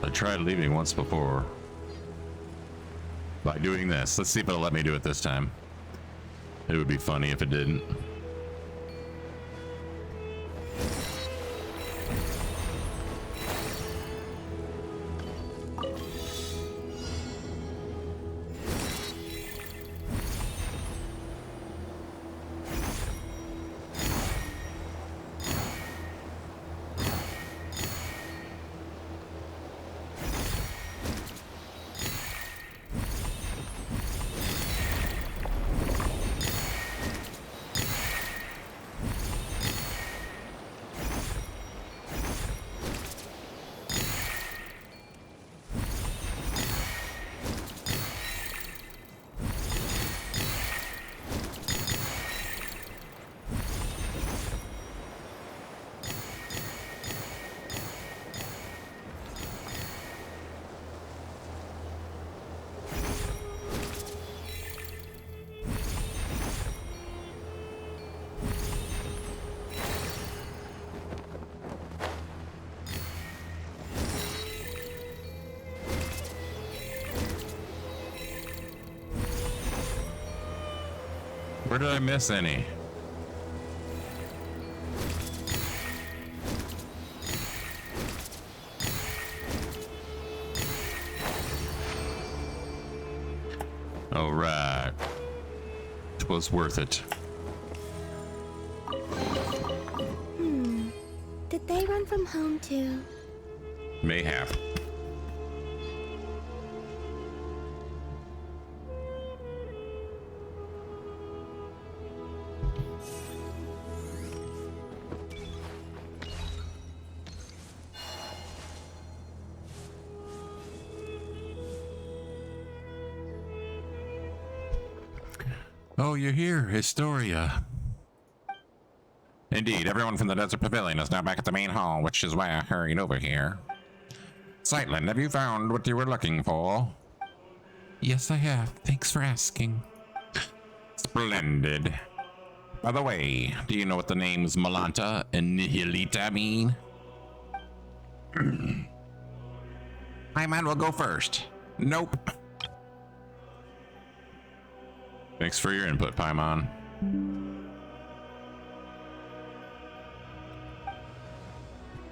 I tried leaving once before by doing this. Let's see if it'll let me do it this time. It would be funny if it didn't. Where did I miss any? All right. It was worth it.
Did they run from home too?
Mayhap. Oh, you're here, Historia. Indeed, everyone from the Desert Pavilion is now back at the main hall, which is why I hurried over here. Sightland, have you found what you were looking for? Yes, I have. Thanks for asking. Splendid. By the way, do you know what the names Malanta and Nihilita mean? My man will go first. Nope. Thanks for your input, Paimon.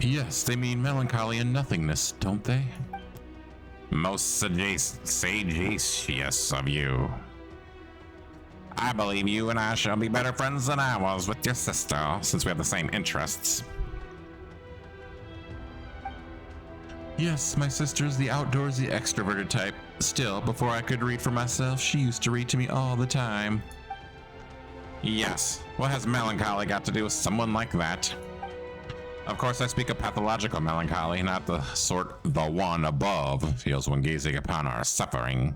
Yes, they mean melancholy and nothingness, don't they? Most sagacious of you. I believe you and I shall be better friends than I was with your sister, since we have the same interests. Yes, my sister's the outdoorsy, extroverted type. Still, before I could read for myself, she used to read to me all the time. Yes, what has melancholy got to do with someone like that? Of course, I speak of pathological melancholy, not the sort the one above feels when gazing upon our suffering.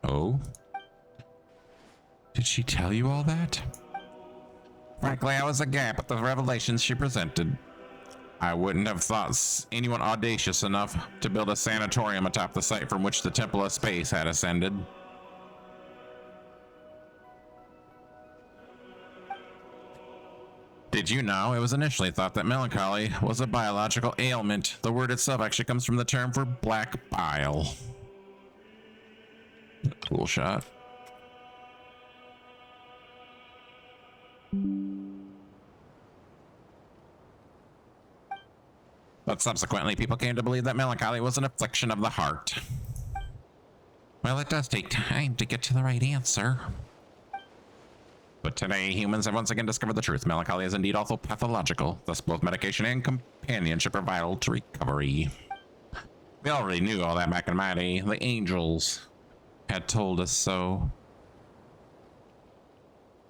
Oh? Did she tell you all that? Frankly, I was aghast at the revelations she presented. I wouldn't have thought anyone audacious enough to build a sanatorium atop the site from which the Temple of Space had ascended. Did you know it was initially thought that melancholy was a biological ailment? The word itself actually comes from the term for black bile. Cool shot. But subsequently, people came to believe that melancholy was an affliction of the heart. Well, it does take time to get to the right answer. But today, humans have once again discovered the truth. Melancholy is indeed also pathological. Thus, both medication and companionship are vital to recovery. We already knew all that back in my day. The angels had told us so.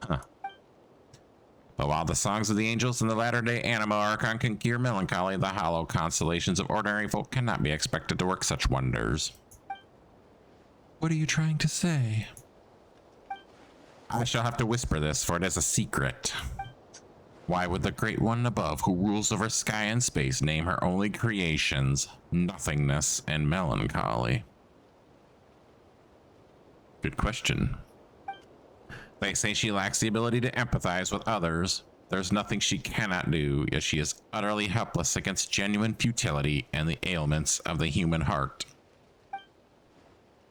Huh. But while the songs of the angels and the latter-day Anima Archon can cure melancholy, the hollow constellations of ordinary folk cannot be expected to work such wonders. What are you trying to say? I shall have to whisper this, for it is a secret. Why would the Great One above, who rules over sky and space, name her only creations, nothingness and melancholy? Good question. They say she lacks the ability to empathize with others. There's nothing she cannot do, yet she is utterly helpless against genuine futility and the ailments of the human heart.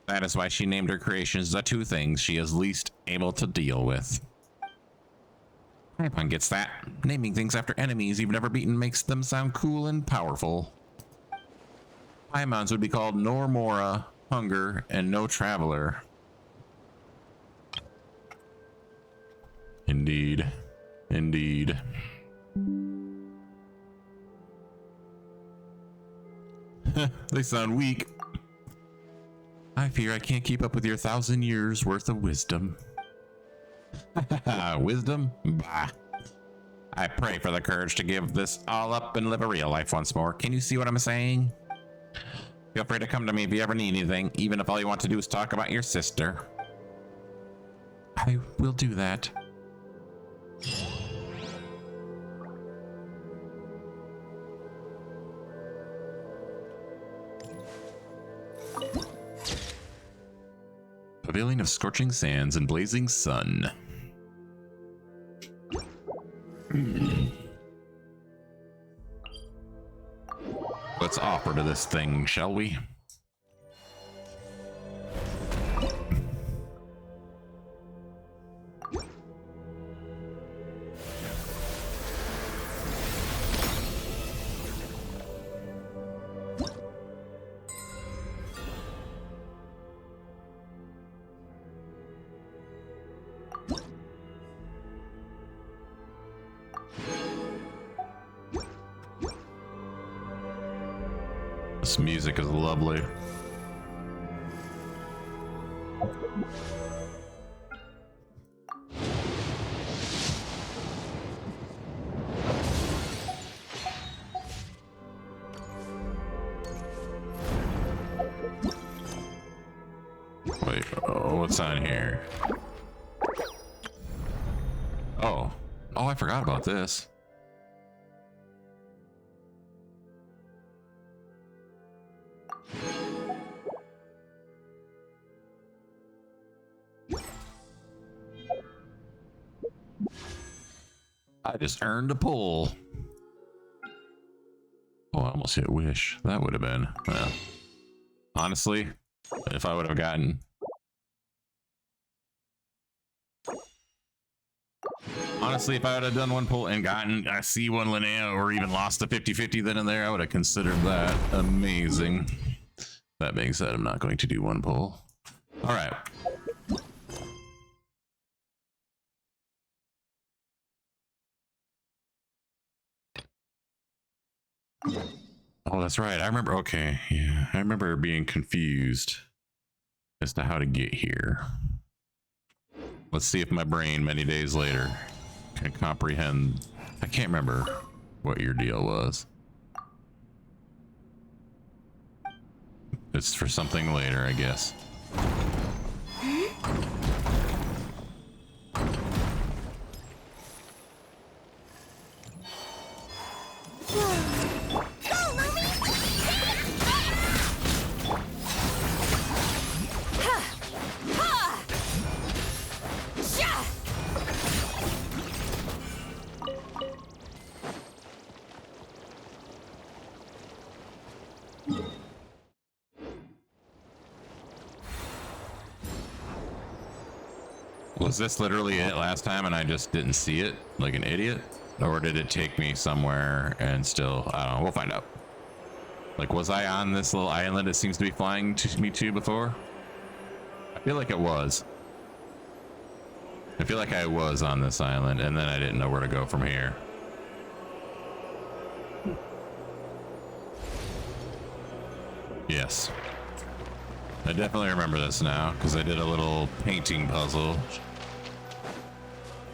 That is why she named her creations the two things she is least able to deal with. Paimon gets that. Naming things after enemies you've never beaten makes them sound cool and powerful. Paimons would be called Normora, Hunger, and No Traveler. Indeed. Indeed. They sound weak. I fear I can't keep up with your 1,000 years worth of wisdom. Wisdom? Bah. I pray for the courage to give this all up and live a real life once more. Can you see what I'm saying? Feel free to come to me if you ever need anything, even if all you want to do is talk about your sister. I will do that. Pavilion of Scorching Sands and Blazing Sun. Let's offer to this thing, shall we? This music is lovely. Wait, oh, what's on here? Oh, I forgot about this. I just earned a pull. Oh, I almost hit wish. That would have been, well, honestly, if I would have gotten... Honestly, if I would have done one pull and gotten a C1 Linnea or even lost a 50-50 then and there, I would have considered that amazing. That being said, I'm not going to do one pull. All right. Oh, that's right. I remember. Okay. Yeah. I remember being confused as to how to get here. Let's see if my brain many days later can comprehend. I can't remember what your deal was. It's for something later, I guess. Was this literally it last time and I just didn't see it like an idiot? Or did it take me somewhere and still, I don't know, we'll find out. Like, was I on this little island it seems to be flying to me to before? I feel like it was. I feel like I was on this island and then I didn't know where to go from here. Yes. I definitely remember this now because I did a little painting puzzle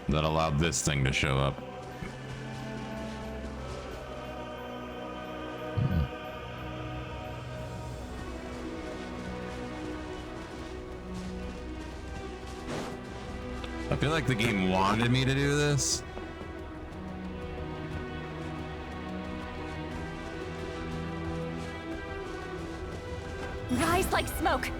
that allowed this thing to show up. I feel like the game wanted me to do this.
Rise like smoke.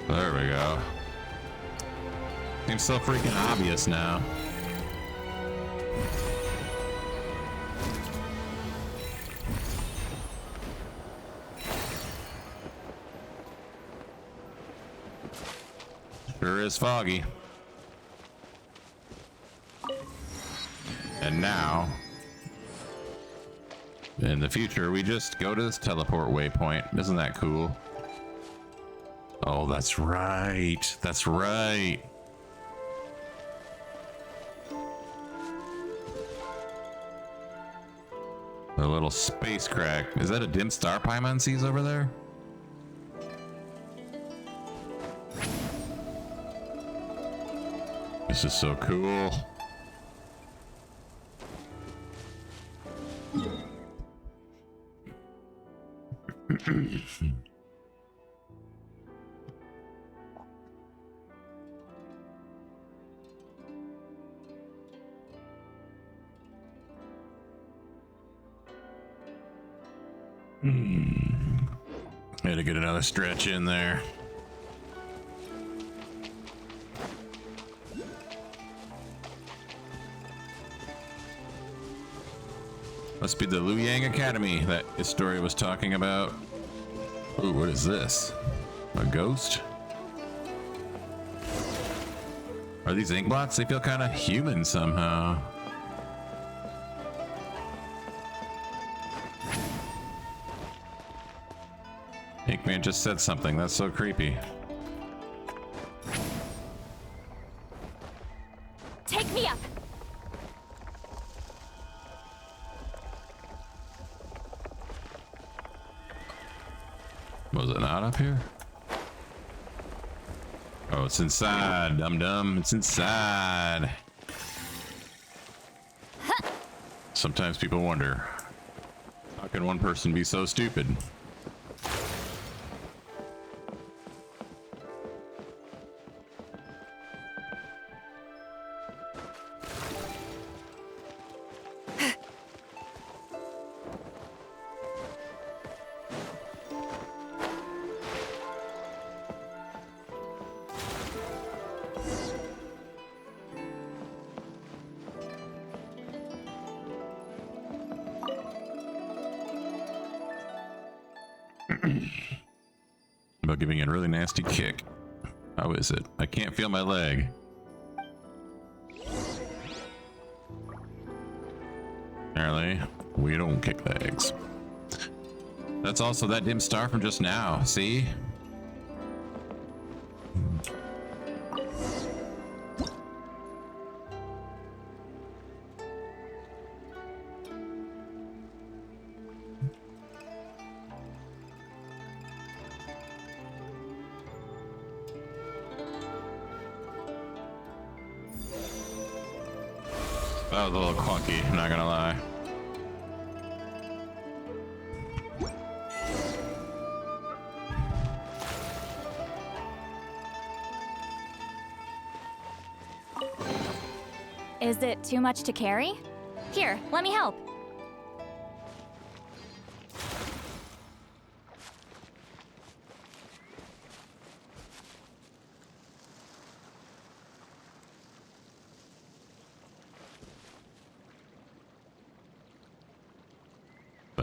There we go. Seems so freaking obvious now. Sure is foggy. And now, in the future, we just go to this teleport waypoint. Isn't that cool? Oh, that's right. That's right. A little space crack. Is that a dim star Paimon sees over there? This is so cool. Had to get another stretch in there. Must be the Liu Yang Academy that his story was talking about. Ooh, what is this? A ghost? Are these ink blots? They feel kind of human somehow. Inkman just said something. That's so creepy.
Take me up.
Was it not up here? Oh, it's inside, dum-dum. It's inside. Sometimes people wonder, how can one person be so stupid? About giving it a really nasty kick. How is it? I can't feel my leg. Apparently, we don't kick legs. That's also that dim star from just now. See? That was a little clunky, I'm not gonna lie.
Is it too much to carry? Here, let me help.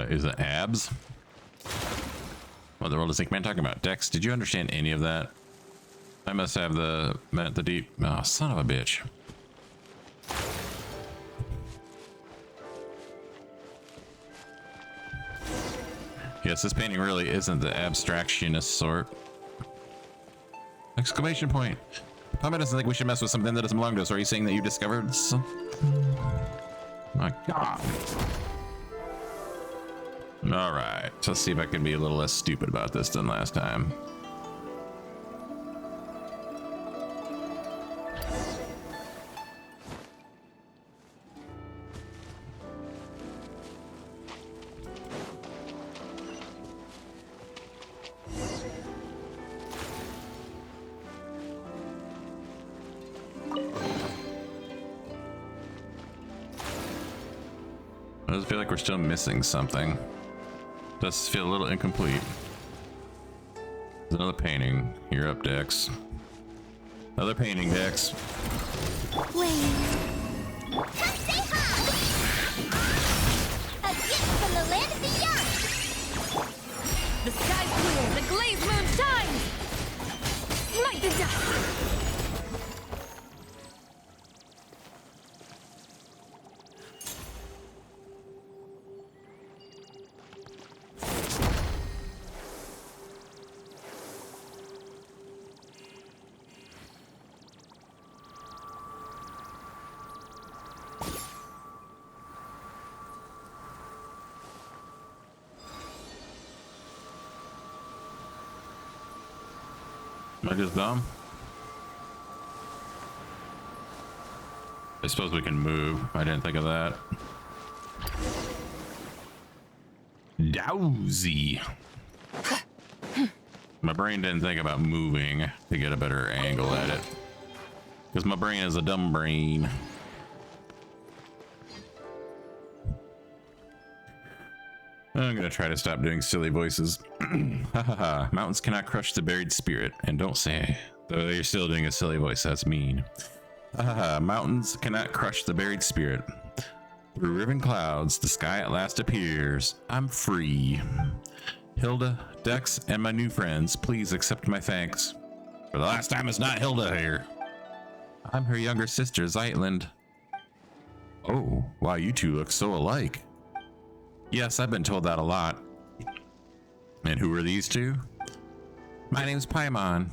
Is it abs? What the world is Ink Man talking about? Dex, did you understand any of that? I must have the deep. Oh, son of a bitch. Yes, this painting really isn't the abstractionist sort. Exclamation point. Papa doesn't think we should mess with something that doesn't belong to us. Are you saying that you discovered something? My God. All right, so let's see if I can be a little less stupid about this than last time. I just feel like we're still missing something. Does feel a little incomplete. There's another painting. You're up, Dex. Another painting, Dex.
Wait. A gift from the land of the young.
The sky's clear, the glazed moon shines! Smite the dust!
Am I just dumb? I suppose we can move. I didn't think of that. Dowsy. My brain didn't think about moving to get a better angle at it. Because my brain is a dumb brain. I'm gonna try to stop doing silly voices. Mountains cannot crush the buried spirit. And don't say, though you're still doing a silly voice, that's mean. Mountains cannot crush the buried spirit. Through riven clouds, the sky at last appears. I'm free. Hilda, Dex, and my new friends, please accept my thanks. For the last time, it's not Hilda here. I'm her younger sister, Zeitland. Oh, wow, you two look so alike. Yes, I've been told that a lot. And who are these two? My name's Paimon.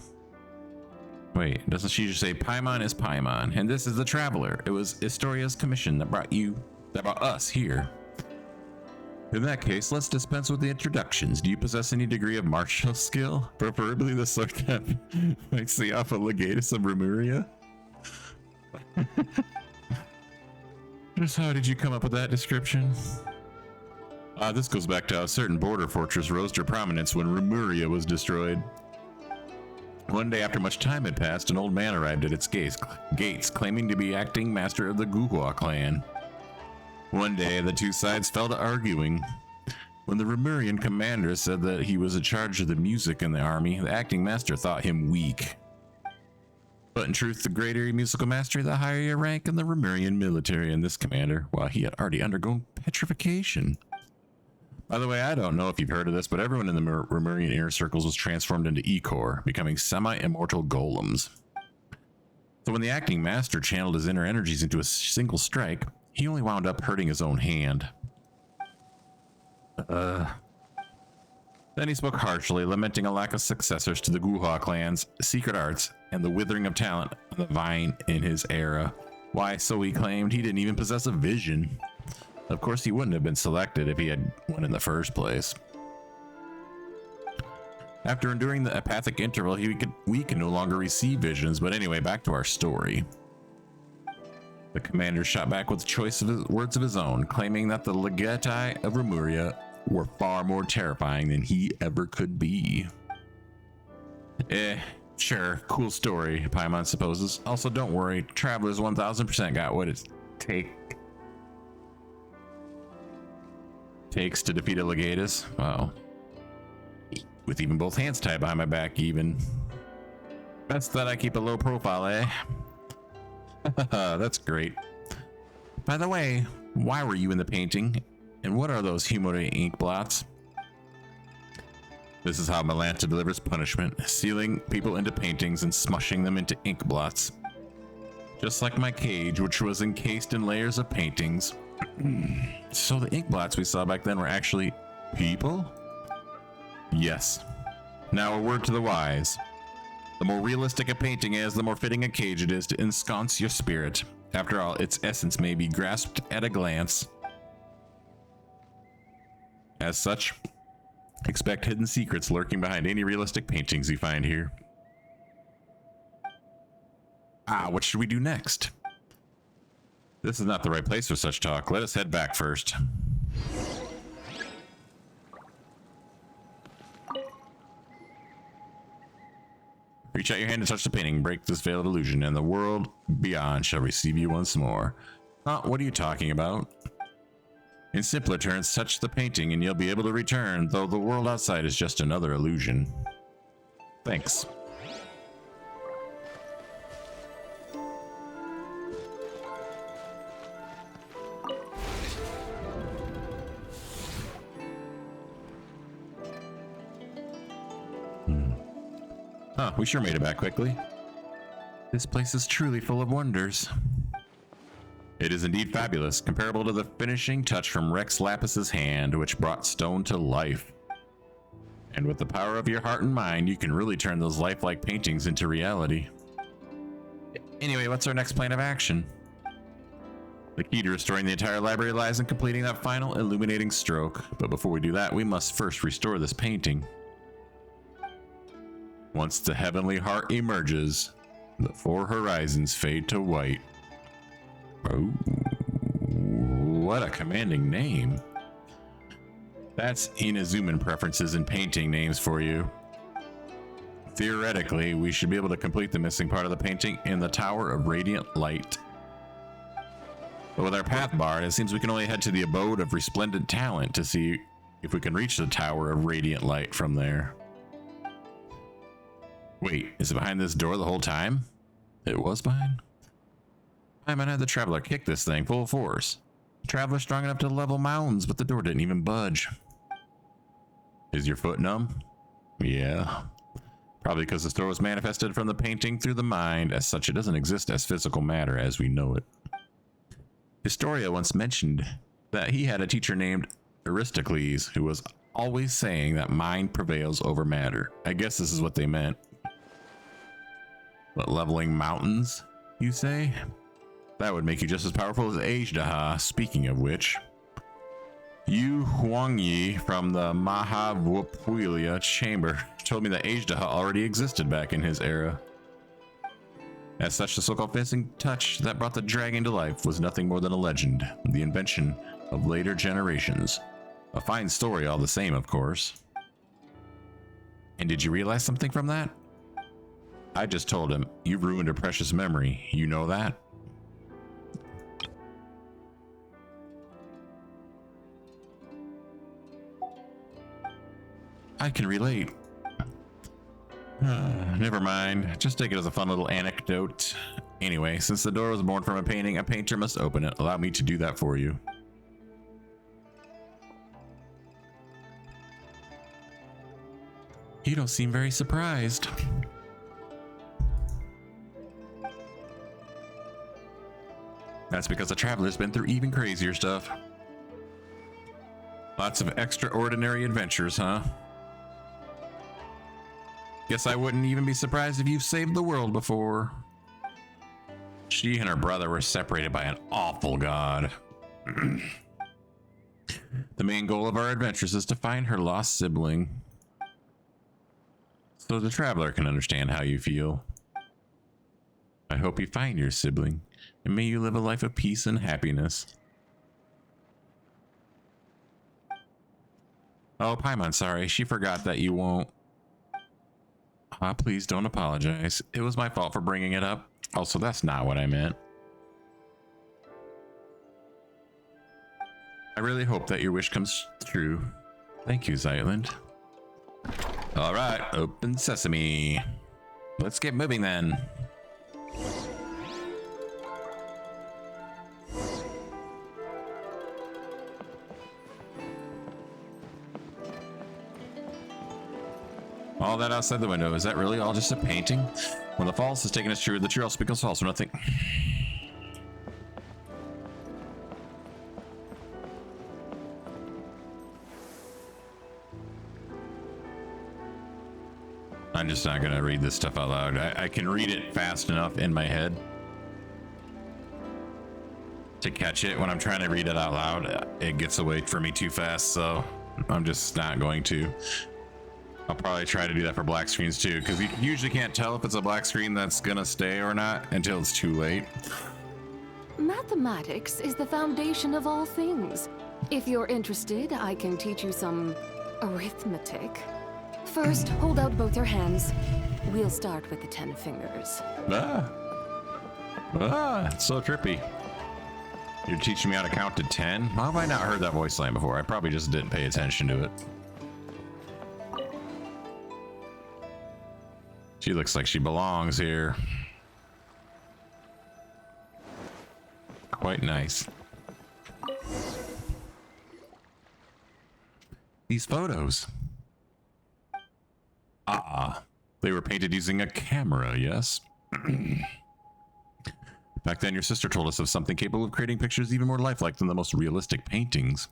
Wait, doesn't she just say Paimon is Paimon? And this is the Traveler. It was Historia's commission that brought us here. In that case, let's dispense with the introductions. Do you possess any degree of martial skill? Preferably the sort that makes the Alpha Legatus of Remuria? Just how did you come up with that description? This goes back to how a certain border fortress rose to prominence when Remuria was destroyed. One day after much time had passed, an old man arrived at its gates claiming to be acting master of the Guhua clan. One day, the two sides fell to arguing. When the Remurian commander said that he was in charge of the music in the army, the acting master thought him weak. But in truth, the greater your musical mastery, the higher your rank in the Remurian military, and this commander, well, he had already undergone petrification. By the way, I don't know if you've heard of this, but everyone in the Remurian inner circles was transformed into Echor, becoming semi-immortal golems. So when the acting master channeled his inner energies into a single strike, he only wound up hurting his own hand. Then he spoke harshly, lamenting a lack of successors to the Guhua clan's secret arts and the withering of talent on the vine in his era. Why, so he claimed, he didn't even possess a vision. Of course, he wouldn't have been selected if he had one in the first place. After enduring the apathic interval, we can no longer receive visions, but anyway, back to our story. The commander shot back with choice of words of his own, claiming that the Legatai of Remuria were far more terrifying than he ever could be. Sure, cool story, Paimon supposes. Also, don't worry, Travelers 1000% got what it takes to defeat a Legatus. Wow. With even both hands tied behind my back, even. Best that I keep a low profile, eh? That's great. By the way, why were you in the painting? And what are those Humori ink blots? This is how Melanta delivers punishment, sealing people into paintings and smushing them into ink blots. Just like my cage, which was encased in layers of paintings. So the ink blots we saw back then were actually people? Yes. Now a word to the wise. The more realistic a painting is, the more fitting a cage it is to ensconce your spirit. After all, its essence may be grasped at a glance. As such, expect hidden secrets lurking behind any realistic paintings you find here. What should we do next? This is not the right place for such talk. Let us head back first. Reach out your hand to touch the painting, break this veil of illusion, and the world beyond shall receive you once more. What are you talking about? In simpler terms, touch the painting and you'll be able to return, though the world outside is just another illusion. Thanks. We sure made it back quickly. This place is truly full of wonders. It is indeed fabulous, comparable to the finishing touch from Rex Lapis's hand, which brought stone to life. And with the power of your heart and mind, you can really turn those lifelike paintings into reality. Anyway, what's our next plan of action? The key to restoring the entire library lies in completing that final illuminating stroke. But before we do that, we must first restore this painting. Once the heavenly heart emerges, the four horizons fade to white. Oh, what a commanding name. That's Inazuman preferences in painting names for you. Theoretically, we should be able to complete the missing part of the painting in the Tower of Radiant Light. But with our path barred, it seems we can only head to the abode of resplendent talent to see if we can reach the Tower of Radiant Light from there. Wait, is it behind this door the whole time? It was behind? I might have the Traveler kick this thing full force. The Traveler strong enough to level mountains, but the door didn't even budge. Is your foot numb? Yeah. Probably because this door was manifested from the painting through the mind. As such, it doesn't exist as physical matter as we know it. Historia once mentioned that he had a teacher named Aristocles who was always saying that mind prevails over matter. I guess this is what they meant. But leveling mountains, you say? That would make you just as powerful as Ajdaha. Speaking of which, Yu Huangyi from the Mahavupwilia chamber told me that Ajdaha already existed back in his era. As such, the so-called finishing touch that brought the dragon to life was nothing more than a legend, the invention of later generations. A fine story all the same, of course. And did you realize something from that? I just told him, you've ruined a precious memory. You know that? I can relate. Never mind. Just take it as a fun little anecdote. Anyway, since the door was born from a painting, a painter must open it. Allow me to do that for you. You don't seem very surprised. That's because the Traveler's been through even crazier stuff. Lots of extraordinary adventures, huh? Guess I wouldn't even be surprised if you've saved the world before. She and her brother were separated by an awful god. The main goal of our adventures is to find her lost sibling. So the Traveler can understand how you feel. I hope you find your sibling, and may you live a life of peace and happiness. Oh, Paimon, sorry. She forgot that you won't. Please don't apologize. It was my fault for bringing it up. Also, that's not what I meant. I really hope that your wish comes true. Thank you, Zyland. All right, open sesame. Let's get moving then. All that outside the window, is that really all just a painting? When the false is taken as true, the true also becomes false or nothing. I'm just not gonna read this stuff out loud. I can read it fast enough in my head to catch it. When I'm trying to read it out loud, it gets away from me too fast, so I'm just not going to. I'll probably try to do that for black screens too, because you usually can't tell if it's a black screen that's gonna stay or not until it's too late.
Mathematics is the foundation of all things. If you're interested, I can teach you some arithmetic. First, hold out both your hands. We'll start with the 10 fingers.
It's so trippy. You're teaching me how to count to 10? How have I not heard that voice line before? I probably just didn't pay attention to it. She looks like she belongs here. Quite nice. These photos. They were painted using a camera, yes? Back then, your sister told us of something capable of creating pictures even more lifelike than the most realistic paintings.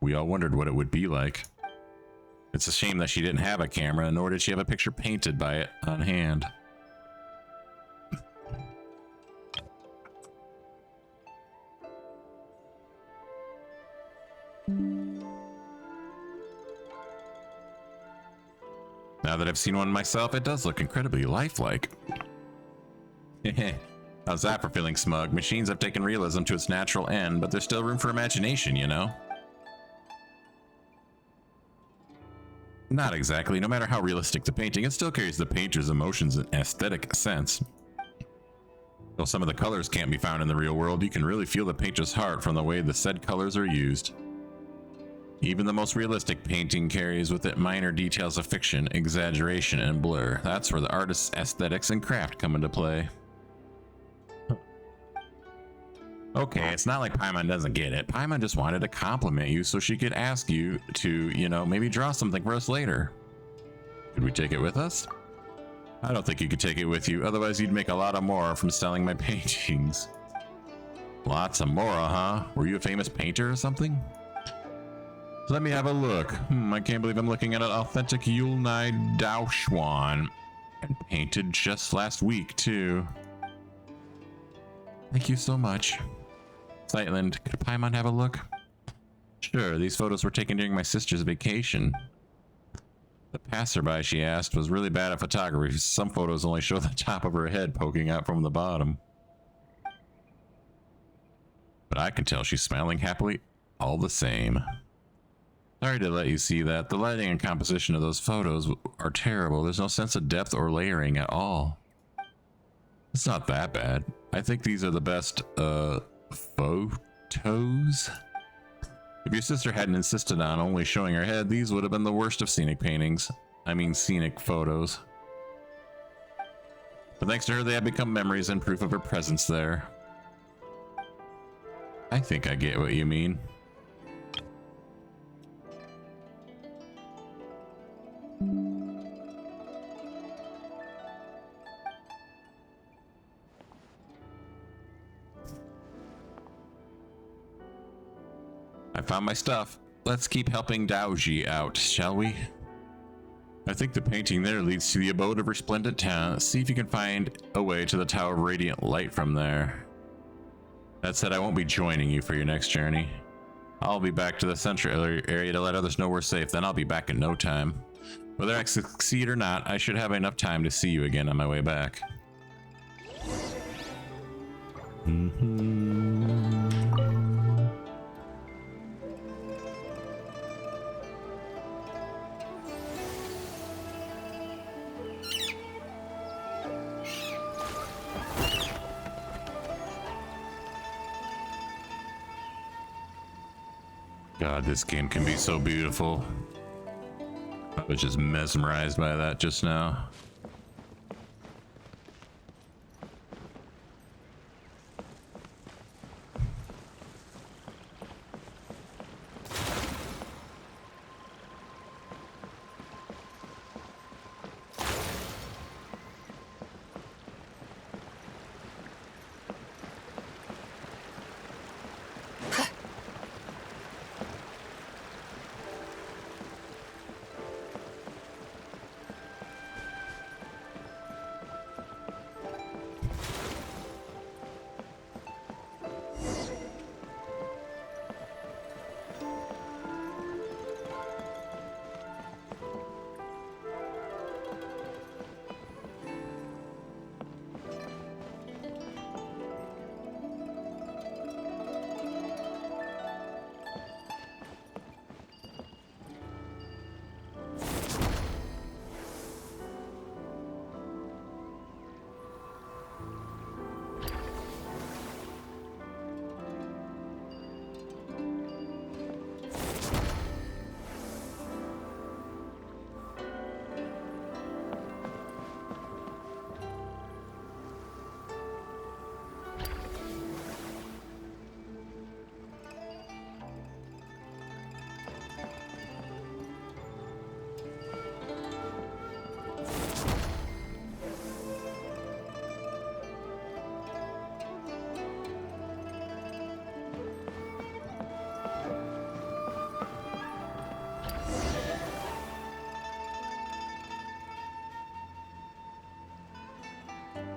We all wondered what it would be like. It's a shame that she didn't have a camera, nor did she have a picture painted by it on hand. Now that I've seen one myself, it does look incredibly lifelike. How's that for feeling smug? Machines have taken realism to its natural end, but there's still room for imagination, you know? Not exactly. No matter how realistic the painting, it still carries the painter's emotions and aesthetic sense. Though some of the colors can't be found in the real world, you can really feel the painter's heart from the way the said colors are used. Even the most realistic painting carries with it minor details of fiction, exaggeration, and blur. That's where the artist's aesthetics and craft come into play. Okay, it's not like Paimon doesn't get it. Paimon just wanted to compliment you so she could ask you to, you know, maybe draw something for us later. Could we take it with us? I don't think you could take it with you, otherwise you'd make a lot of more from selling my paintings. Lots of more, huh? Were you a famous painter or something? Let me have a look. I can't believe I'm looking at an authentic Yulnai Daoxuan. And painted just last week, too. Thank you so much. Sightland, could Paimon have a look? Sure, these photos were taken during my sister's vacation. The passerby, she asked, was really bad at photography. Some photos only show the top of her head poking out from the bottom. But I can tell she's smiling happily all the same. Sorry to let you see that. The lighting and composition of those photos are terrible. There's no sense of depth or layering at all. It's not that bad. I think these are the best, photos? If your sister hadn't insisted on only showing her head, these would have been the worst of scenic paintings. I mean, scenic photos. But thanks to her, they have become memories and proof of her presence there. I think I get what you mean. I found my stuff. Let's keep helping Daoji out, shall we? I think the painting there leads to the abode of resplendent talent. See if you can find a way to the Tower of Radiant Light from there. That said, I won't be joining you for your next journey. I'll be back to the central area to let others know we're safe, then I'll be back in no time. Whether I succeed or not, I should have enough time to see you again on my way back. God, this game can be so beautiful. I was just mesmerized by that just now.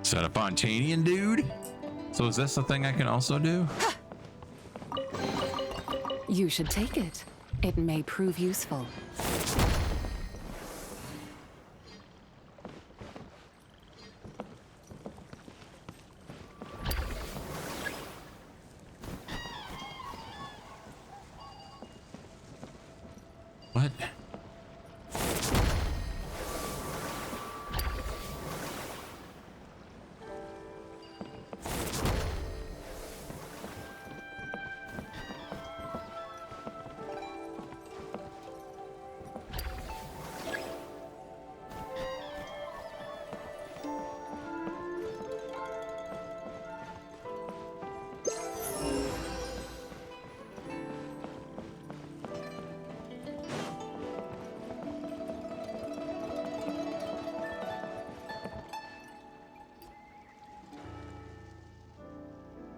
Is that a Fontanian dude? So is this a thing I can also do?
You should take it. It may prove useful.
What?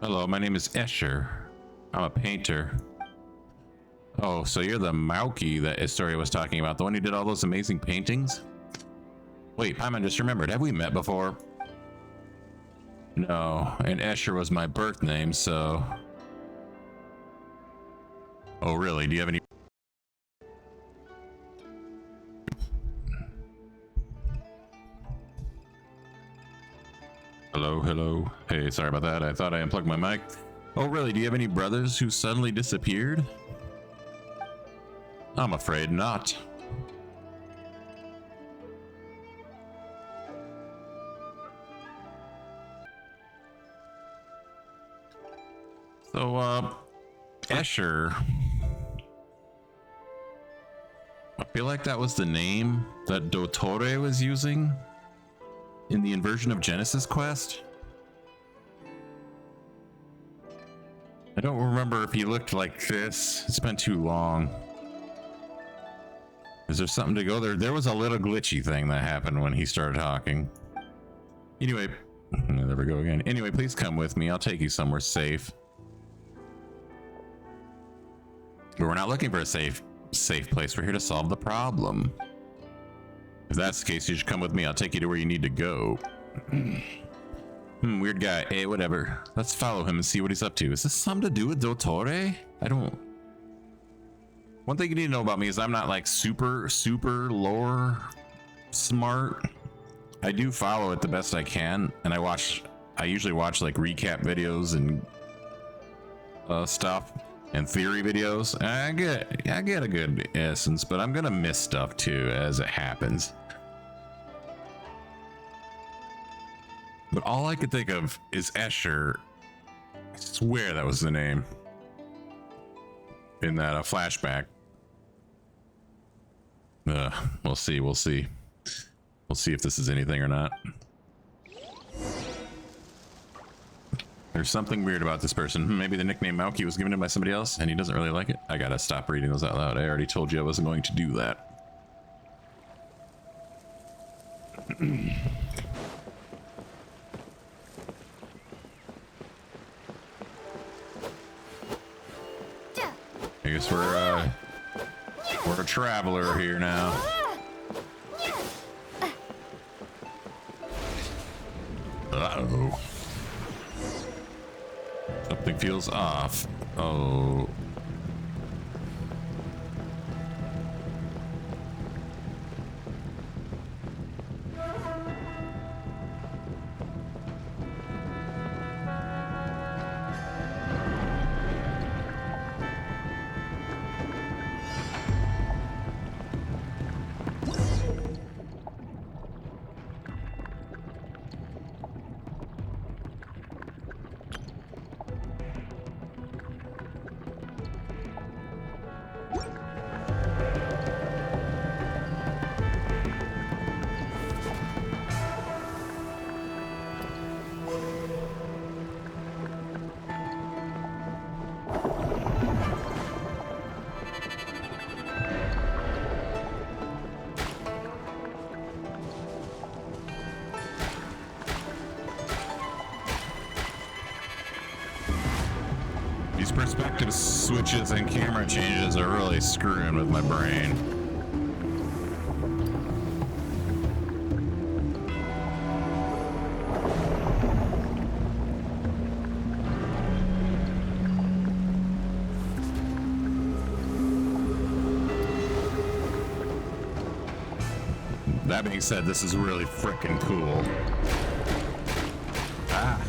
Hello, my name is Escher. I'm a painter. Oh, so you're the Mauki that Historia was talking about, the one who did all those amazing paintings? Wait, Paimon just remembered. Have we met before? No, and Escher was my birth name, so... Oh, really? Do you have any... Hello, hello. Hey, sorry about that. I thought I unplugged my mic. Oh, really? Do you have any brothers who suddenly disappeared? I'm afraid not. So, Escher. I feel like that was the name that Dottore was using in the Inversion of Genesis quest. I don't remember if he looked like this. It's been too long. Is there something to go there? There was a little glitchy thing that happened when he started talking. Anyway, there we go again. Anyway, please come with me. I'll take you somewhere safe. But we're not looking for a safe place. We're here to solve the problem. If that's the case, you should come with me. I'll take you to where you need to go. Weird guy. Hey, whatever. Let's follow him and see what he's up to. Is this something to do with Dottore? I don't... One thing you need to know about me is I'm not like super lore smart. I do follow it the best I can, and I usually watch like recap videos and stuff and theory videos. And I get a good essence, but I'm gonna miss stuff too as it happens. But all I could think of is Escher. I swear that was the name in that flashback. We'll see. We'll see if this is anything or not. There's something weird about this person. Maybe the nickname Mauki was given to him by somebody else and he doesn't really like it. I gotta stop reading those out loud. I already told you I wasn't going to do that. I guess we're a traveler here now. Uh-oh. Something feels off. Oh. These perspective switches and camera changes are really screwing with my brain. That being said, this is really freaking cool. Ah.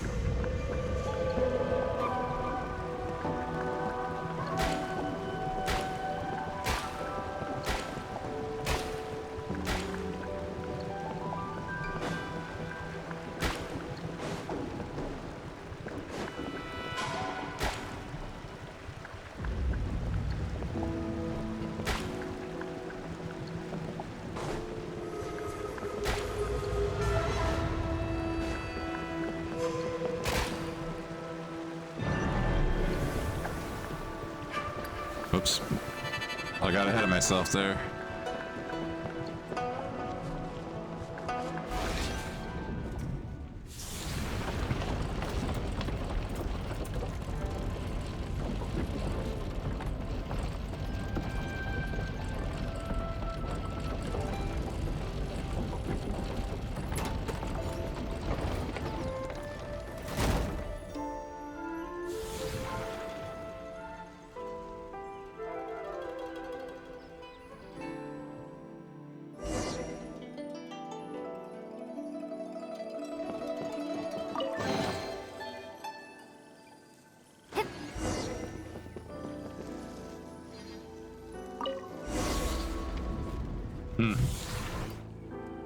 Oops. I got ahead of myself there.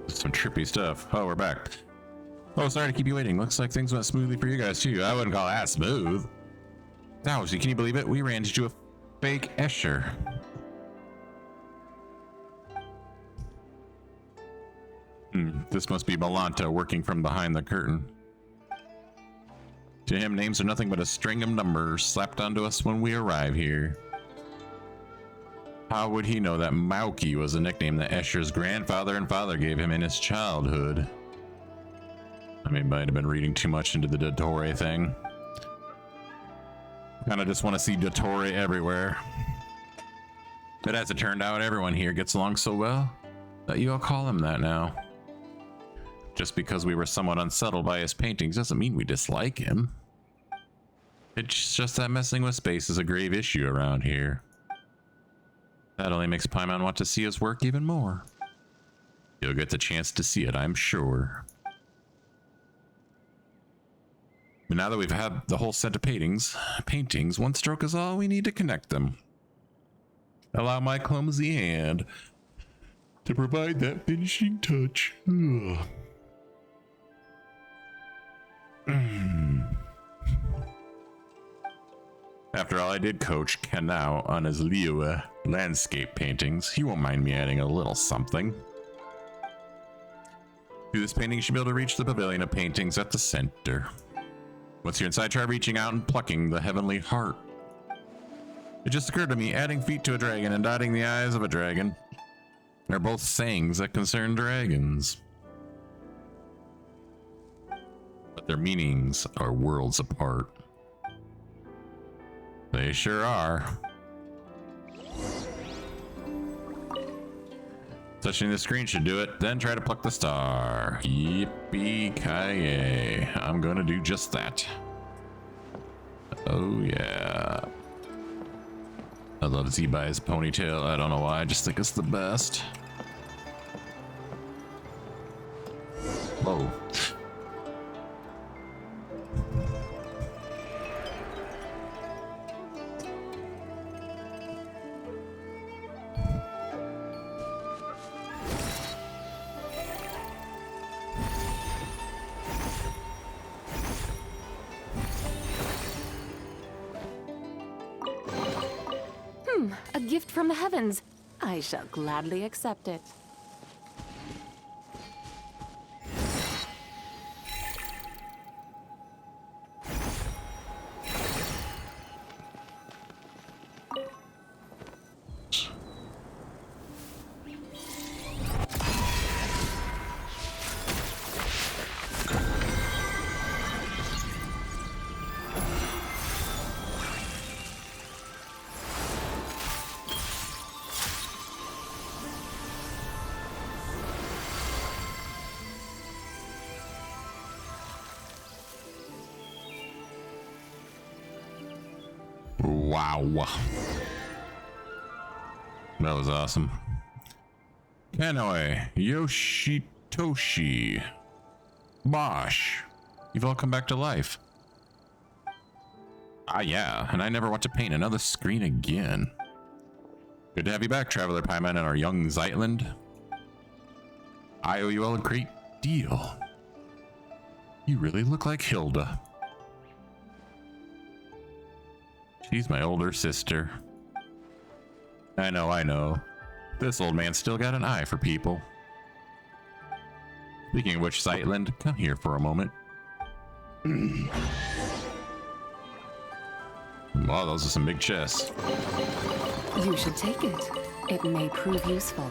Some trippy stuff. Oh, we're back. Oh, sorry to keep you waiting. Looks like things went smoothly for you guys too. I wouldn't call that smooth. Now, can you believe it? We ran into a fake Escher. This must be Malanta working from behind the curtain. To him, names are nothing but a string of numbers slapped onto us when we arrive here. How would he know that Mauki was a nickname that Escher's grandfather and father gave him in his childhood? I mean, might have been reading too much into the Dottore thing. Kinda just want to see Dottore everywhere. But as it turned out, everyone here gets along so well that you all call him that now. Just because we were somewhat unsettled by his paintings doesn't mean we dislike him. It's just that messing with space is a grave issue around here. That only makes Paimon want to see his work even more. You'll get the chance to see it, I'm sure. But now that we've had the whole set of paintings, one stroke is all we need to connect them. Allow my clumsy hand to provide that finishing touch. After all, I did coach Kanao on his Liuwe landscape paintings. He won't mind me adding a little something. Through this painting, you should be able to reach the pavilion of paintings at the center. Once you're inside, try reaching out and plucking the heavenly heart. It just occurred to me, adding feet to a dragon and dotting the eyes of a dragon are both sayings that concern dragons. But their meanings are worlds apart. They sure are. Touching the screen should do it. Then try to pluck the star. Yippee-ki-yay. I'm gonna do just that. Oh yeah. I love Z-Bai's ponytail. I don't know why. I just think it's the best. Whoa.
A gift from the heavens. I shall gladly accept it. Wow. That was awesome.
Panoi, Yoshitoshi, Bosch. You've all come back to life. Ah, yeah, and I never want to paint another screen again. Good to have you back, Traveler Paimon, and our young Zeitland. I owe you all a great deal. You really look like Hilda. She's my older sister. I know. This old man still got an eye for people. Speaking of which, Zeitland, come here for a moment. Wow, those are some big chests.
You should take it. It may prove useful.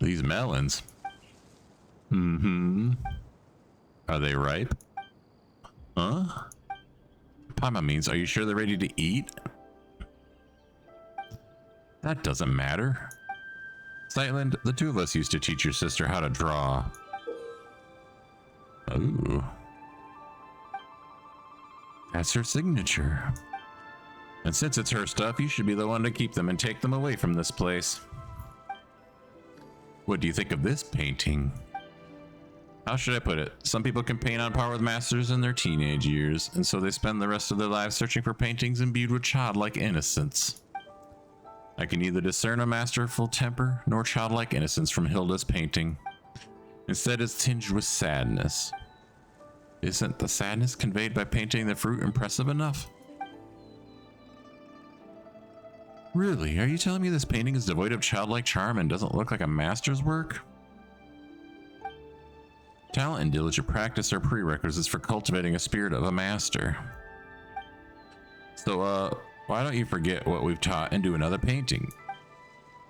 These melons. Mm-hmm. Are they ripe? Huh? Paimon means, are you sure they're ready to eat? That doesn't matter. Zeitland, the two of us used to teach your sister how to draw. Ooh. That's her signature. And since it's her stuff, you should be the one to keep them and take them away from this place. What do you think of this painting? How should I put it? Some people can paint on par with masters in their teenage years, and so they spend the rest of their lives searching for paintings imbued with childlike innocence. I can neither discern a masterful temper nor childlike innocence from Hilda's painting. Instead, it's tinged with sadness. Isn't the sadness conveyed by painting the fruit impressive enough? Really? Are you telling me this painting is devoid of childlike charm and doesn't look like a master's work? Talent and diligent practice are prerequisites for cultivating a spirit of a master. So, why don't you forget what we've taught and do another painting?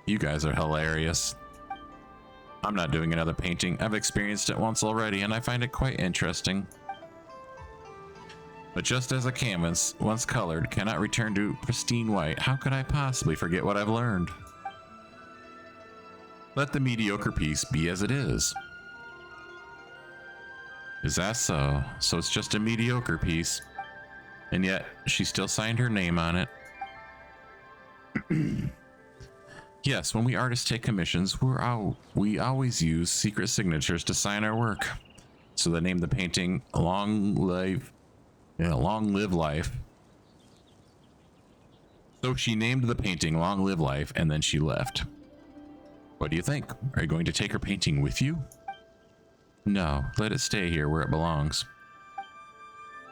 You guys are hilarious. I'm not doing another painting. I've experienced it once already, and I find it quite interesting. But just as a canvas, once colored, cannot return to pristine white, how could I possibly forget what I've learned? Let the mediocre piece be as it is. Is that so? So it's just a mediocre piece. And yet, she still signed her name on it. Yes, when we artists take commissions, we always use secret signatures to sign our work. So they named the painting Long Live Life. So she named the painting Long Live Life, and then she left. What do you think? Are you going to take her painting with you? No, let it stay here where it belongs.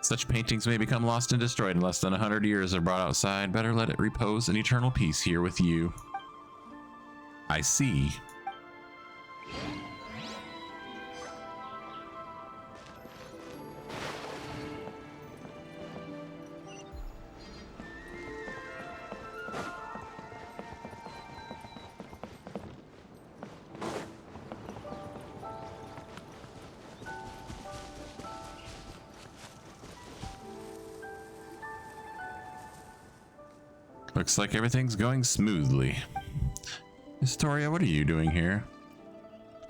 Such paintings may become lost and destroyed in less than 100 years are brought outside. Better let it repose in eternal peace here with you. I see. Looks like everything's going smoothly. Historia, what are you doing here?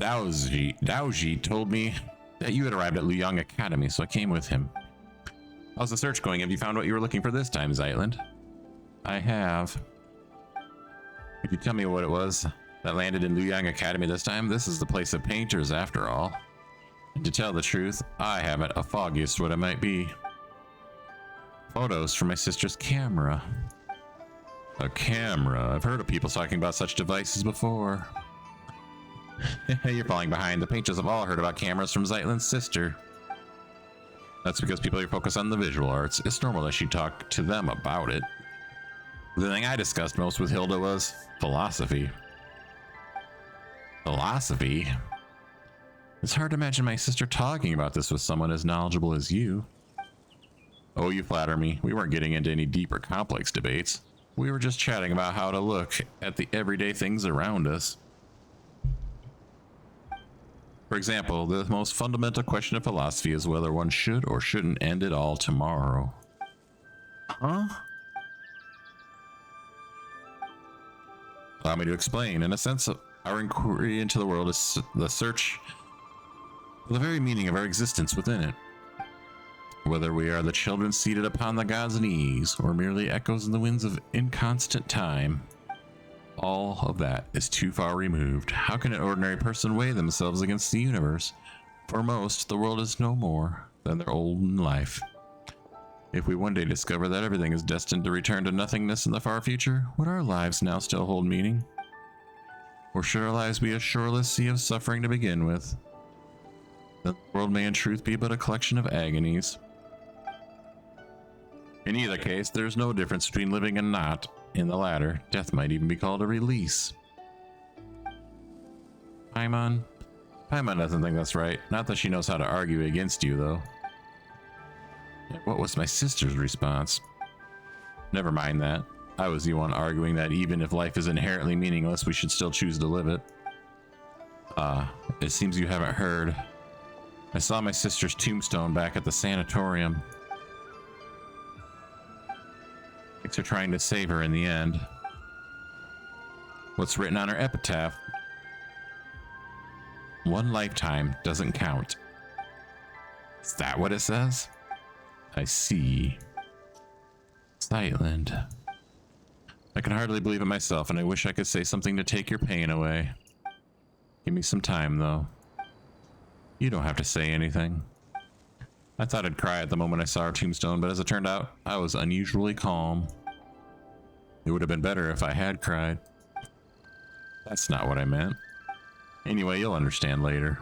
Daoji told me that you had arrived at Luyang Academy, so I came with him. How's the search going? Have you found what you were looking for this time, Zeitland? I have. Could you tell me what it was that landed in Luyang Academy this time? This is the place of painters, after all. And to tell the truth, I haven't a foggiest what it might be. Photos from my sister's camera. A camera? I've heard of people talking about such devices before. You're falling behind. The painters have all heard about cameras from Zeitland's sister. That's because people here focus on the visual arts. It's normal that she talked to them about it. The thing I discussed most with Hilda was philosophy. Philosophy? It's hard to imagine my sister talking about this with someone as knowledgeable as you. Oh, you flatter me. We weren't getting into any deep or complex debates. We were just chatting about how to look at the everyday things around us. For example, the most fundamental question of philosophy is whether one should or shouldn't end it all tomorrow. Huh? Allow me to explain. In a sense, our inquiry into the world is the search for the very meaning of our existence within it. Whether we are the children seated upon the god's knees, or merely echoes in the winds of inconstant time, all of that is too far removed. How can an ordinary person weigh themselves against the universe? For most, the world is no more than their olden life. If we one day discover that everything is destined to return to nothingness in the far future, would our lives now still hold meaning? Or should our lives be a shoreless sea of suffering to begin with? The world may in truth be but a collection of agonies. In either case, there's no difference between living and not. In the latter, death might even be called a release. Paimon? Paimon doesn't think that's right. Not that she knows how to argue against you, though. What was my sister's response? Never mind that. I was the one arguing that even if life is inherently meaningless, we should still choose to live it. It seems you haven't heard. I saw my sister's tombstone back at the sanatorium. Thanks for trying to save her in the end. What's written on her epitaph? One lifetime doesn't count. Is that what it says? I see. Silent. I can hardly believe it myself, and I wish I could say something to take your pain away. Give me some time, though. You don't have to say anything. I thought I'd cry at the moment I saw her tombstone, but as it turned out, I was unusually calm. It would have been better if I had cried. That's not what I meant. Anyway, you'll understand later.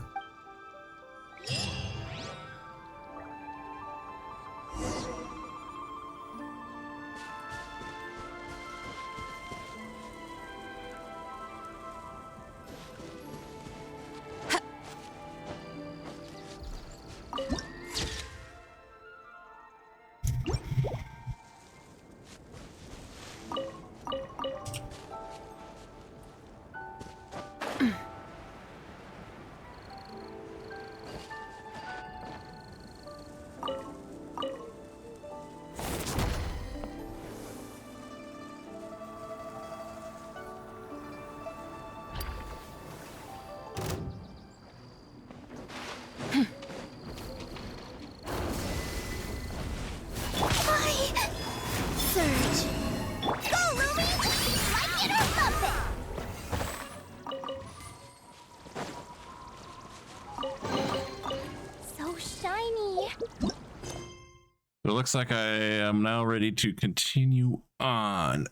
It looks like I am now ready to continue on.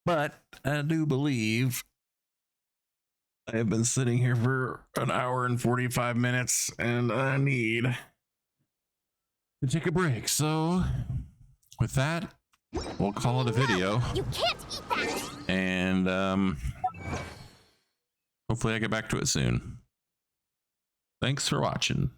But I do believe I have been sitting here for an hour and 45 minutes and I need to take a break. So with that, we'll call it a video.
You can't eat that!
And hopefully I get back to it soon. Thanks for watching.